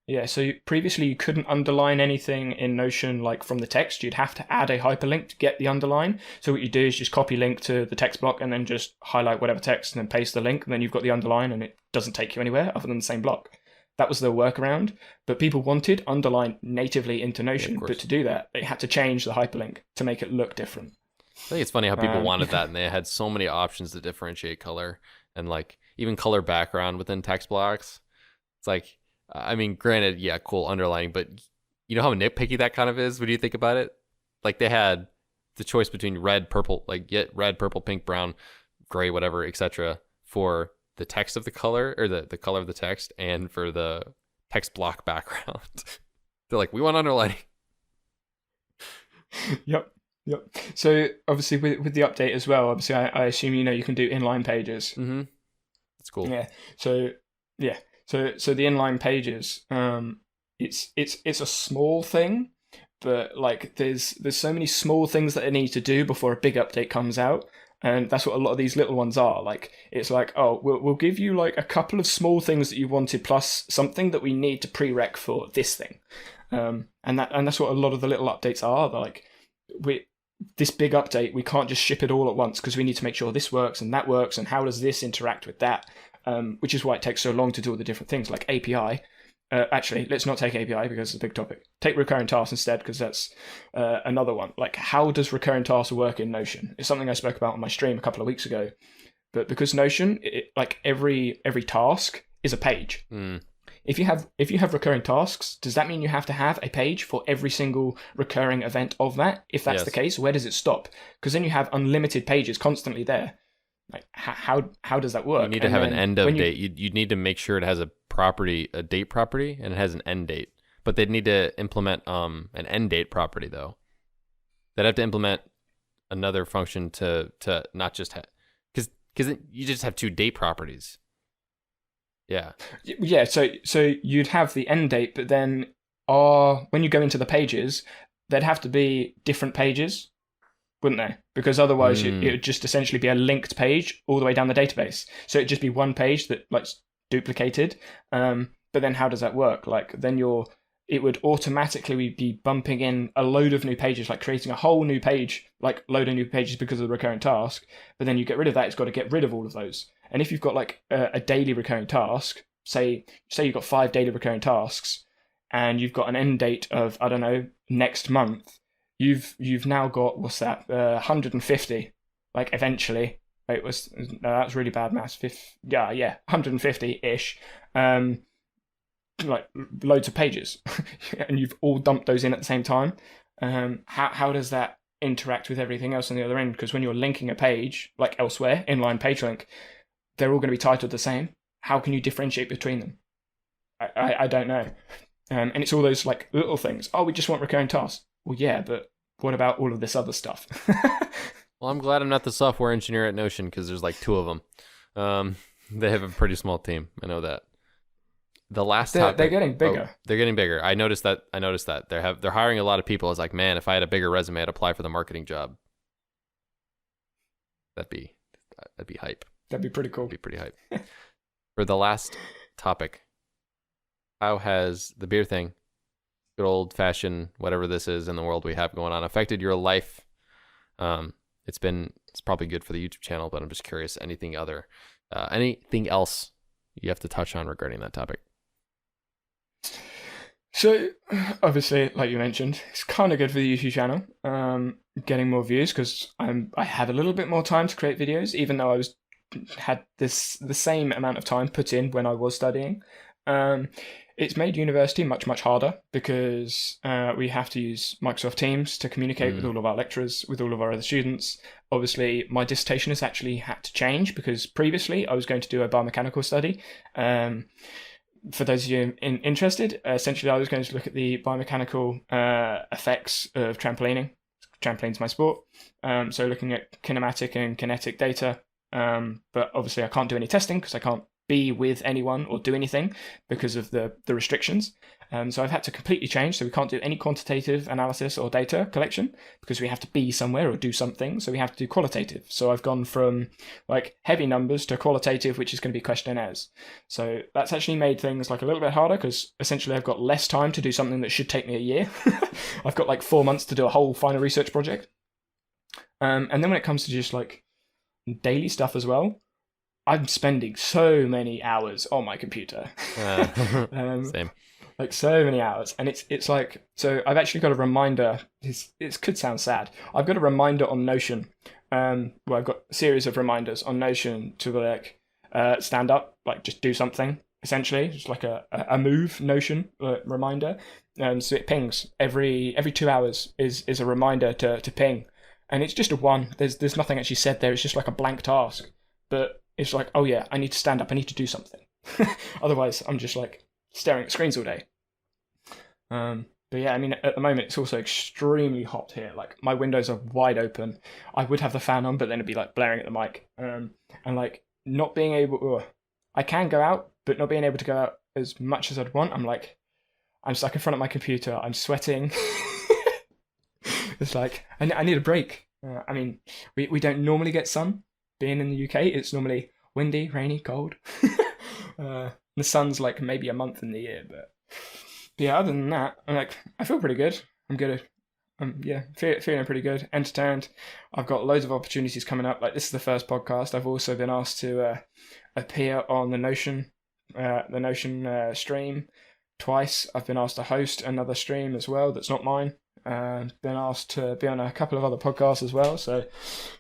Yeah. So previously you couldn't underline anything in Notion like from the text. You'd have to add a hyperlink to get the underline. So what you do is just copy link to the text block and then just highlight whatever text and then paste the link. And then you've got the underline and it doesn't take you anywhere other than the same block. That was the workaround, but people wanted underline natively into Notion. But to do that, they had to change the hyperlink to make it look different. I think it's funny how people wanted that, and they had so many options to differentiate color and like even color background within text blocks. It's like, I mean, granted, yeah, cool underlining, but you know how nitpicky that kind of is when you think about it? Like they had the choice between red, purple, like red, purple, pink, brown, gray, whatever, etc. for the text of the color or the color of the text and for the text block background. They're like, we want underlining. Yep. So obviously with the update as well, obviously I assume you know you can do inline pages. That's cool. Yeah. So the inline pages, it's a small thing, but like there's so many small things that they need to do before a big update comes out. And that's what a lot of these little ones are. Like, it's like, oh, we'll give you like a couple of small things that you wanted plus something that we need to prereq for this thing. And that's what a lot of the little updates are. They're like, this big update, we can't just ship it all at once because we need to make sure this works and that works and how does this interact with that, which is why it takes so long to do all the different things like API. Actually, let's not take API because it's a big topic. Take recurring tasks instead because that's another one. Like, how does recurring tasks work in Notion? It's something I spoke about on my stream a couple of weeks ago. But because Notion, like every task is a page. If you have recurring tasks, does that mean you have to have a page for every single recurring event of that? If that's the case, where does it stop? Because then you have unlimited pages constantly there. Like how does that work? You need to have an end of date. You need to make sure it has a date property, and it has an end date. But they'd need to implement an end date property though. They'd have to implement another function to not just have because you just have two date properties. Yeah. So you'd have the end date, but then when you go into the pages, there'd have to be different pages, wouldn't they? Because otherwise it would just essentially be a linked page all the way down the database. So it'd just be one page that like duplicated. But then how does that work? Like then it would automatically be bumping in a load of new pages, like creating a whole new page, like load of new pages because of the recurring task. But then you get rid of that, it's got to get rid of all of those. And if you've got like a daily recurring task, say you've got 5 daily recurring tasks and you've got an end date of, I don't know, next month, you've now got, what's that, 150, like eventually. That's really bad maths. 150-ish. Like loads of pages and you've all dumped those in at the same time. How does that interact with everything else on the other end? Because when you're linking a page, like elsewhere, inline page link, they're all going to be titled the same. How can you differentiate between them? I don't know. And it's all those like little things. Oh, we just want recurring tasks. Well, yeah, but what about all of this other stuff? Well, I'm glad I'm not the software engineer at Notion because there's like 2 of them. They have a pretty small team. I know that. The last topic, they're getting bigger. They're getting bigger. I noticed that. They're hiring a lot of people. I was like, man, if I had a bigger resume, I'd apply for the marketing job. That'd be hype. That'd be pretty cool. That'd be pretty hype. For the last topic, how has the beer thing, good old fashioned whatever this is in the world we have going on, affected your life? It's been it's probably good for the YouTube channel, but I'm just curious, anything else you have to touch on regarding that topic? So obviously, like you mentioned, it's kind of good for the YouTube channel, getting more views because I have a little bit more time to create videos, even though had the same amount of time put in when I was studying. It's made university much, much harder because we have to use Microsoft Teams to communicate with all of our lecturers, with all of our other students. Obviously, my dissertation has actually had to change because previously I was going to do a biomechanical study. For those of you interested, essentially I was going to look at the biomechanical effects of trampolining. Trampoline's my sport. So looking at kinematic and kinetic data. But obviously I can't do any testing because I can't be with anyone or do anything because of the restrictions. So I've had to completely change. So we can't do any quantitative analysis or data collection because we have to be somewhere or do something. So we have to do qualitative. So I've gone from like heavy numbers to qualitative, which is going to be questionnaires. So that's actually made things like a little bit harder because essentially I've got less time to do something that should take me a year. I've got like 4 months to do a whole final research project. And then when it comes to just like daily stuff as well, I'm spending so many hours on my computer. Same. Like so many hours, and it's like, so I've actually got a reminder. It could sound sad. I've got a reminder on Notion. Well, I've got a series of reminders on Notion to like stand up, like just do something. Essentially, just like a move Notion reminder. So it pings every 2 hours is a reminder to ping, and it's just a one. There's nothing actually said there. It's just like a blank task, but it's like, oh yeah, I need to stand up. I need to do something. Otherwise, I'm just like staring at screens all day. But yeah, I mean, at the moment, it's also extremely hot here. Like, my windows are wide open. I would have the fan on, but then it'd be like blaring at the mic. And like, not being able, I can go out, but not being able to go out as much as I'd want. I'm stuck in front of my computer. I'm sweating. It's like, I need a break. I mean, we don't normally get sun. Being in the UK, it's normally windy, rainy, cold. The sun's like maybe a month in the year, but yeah, other than that, I feel pretty good. I'm good. Feeling pretty good, entertained. I've got loads of opportunities coming up. Like, this is the first podcast. I've also been asked to appear on the Notion stream twice. I've been asked to host another stream as well that's not mine. Been asked to be on a couple of other podcasts as well, so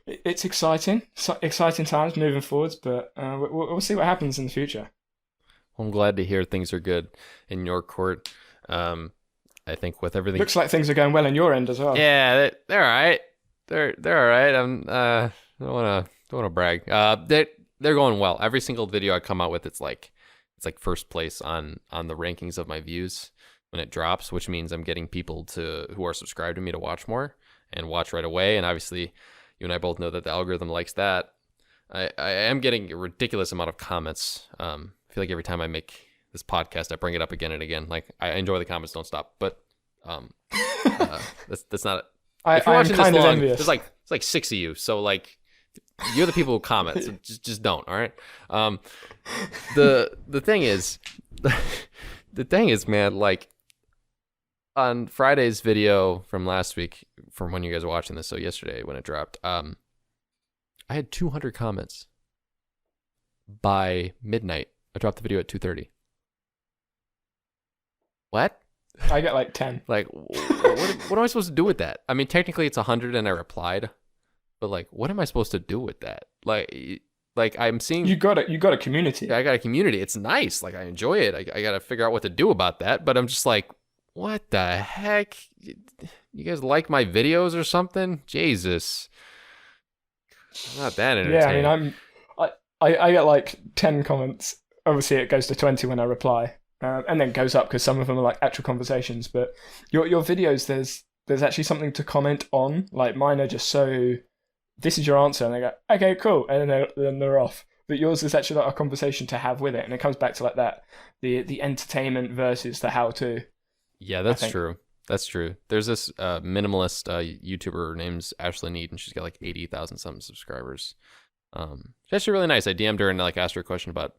it's exciting. Exciting times moving forwards, but we'll see what happens in the future. Well, I'm glad to hear things are good in your court. I think with everything, looks like things are going well in your end as well. Yeah, they're all right. They're all right. I'm don't wanna brag. They're going well. Every single video I come out with, it's like first place on the rankings of my views when it drops, which means I'm getting people who are subscribed to me to watch more and watch right away. And obviously, you and I both know that the algorithm likes that. I am getting a ridiculous amount of comments. I feel like every time I make this podcast, I bring it up again and again. Like, I enjoy the comments, don't stop. But that's not. If you're watching this long, there's like 6 of you, so like, you're the people who comment. So just don't. All right. The thing is, man, like, on Friday's video from last week, from when you guys are watching this, so yesterday when it dropped, I had 200 comments by midnight. I dropped the video at 2:30. What? I got like 10. Like, what am I supposed to do with that? I mean, technically it's 100 and I replied, but like, what am I supposed to do with that? Like I'm seeing you got a community. I got a community. It's nice. Like, I enjoy it. I got to figure out what to do about that. But I'm just like, what the heck? You guys like my videos or something? Jesus. I'm not that entertaining. Yeah, I mean, I get like 10 comments. Obviously, it goes to 20 when I reply, and then goes up because some of them are like actual conversations. But your videos, there's actually something to comment on. Like, mine are just so, this is your answer, and they go, okay, cool, and then they're off. But yours is actually like a conversation to have with it, and it comes back to like that, the entertainment versus the how-to. Yeah, that's true. That's true. There's this minimalist YouTuber named Ashley Need, and she's got like 80,000 something subscribers. She's actually really nice. I DM'd her and like asked her a question about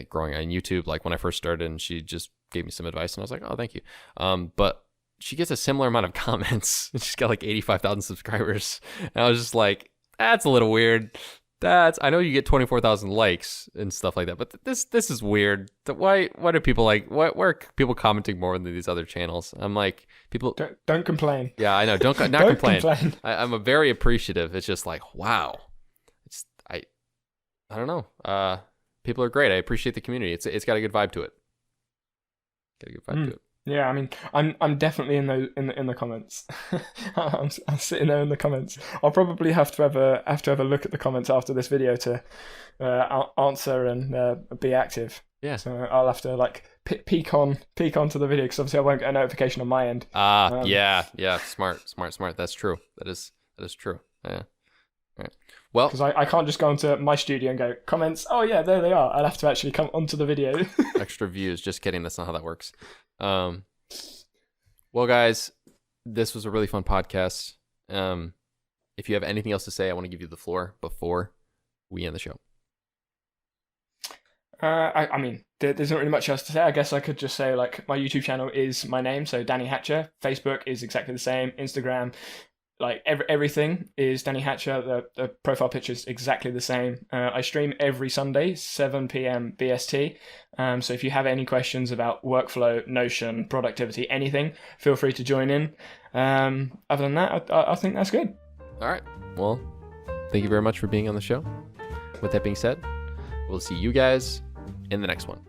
growing on YouTube, like when I first started, and she just gave me some advice, and I was like, oh, thank you. But she gets a similar amount of comments. She's got like 85,000 subscribers, and I was just like, That's a little weird. I know you get 24,000 likes and stuff like that, but this is weird. Why do people why are people commenting more than these other channels? I'm like, people don't complain. Yeah, I know. Don't complain. I'm very appreciative. It's just like, wow. I don't know. People are great. I appreciate the community. It's got a good vibe to it. Yeah, I mean, I'm definitely in the comments. I'm sitting there in the comments. I'll probably have to have a look at the comments after this video to answer and be active. Yeah. So I'll have to like peek onto the video because obviously I won't get a notification on my end. Yeah. Smart. That's true. That is true. Yeah. Right. Well, because I can't just go into my studio and go comments. Oh yeah, there they are. I'll have to actually come onto the video. Extra views. Just kidding. That's not how that works. Well, guys, this was a really fun podcast. If you have anything else to say, I want to give you the floor before we end the show. I mean, there's not really much else to say. I guess I could just say like my YouTube channel is my name, so Danny Hatcher. Facebook is exactly the same. Instagram. Like everything is Danny Hatcher. The profile picture is exactly the same. I stream every Sunday, 7 p.m. BST. So if you have any questions about workflow, Notion, productivity, anything, feel free to join in. Other than that, I think that's good. All right. Well, thank you very much for being on the show. With that being said, we'll see you guys in the next one.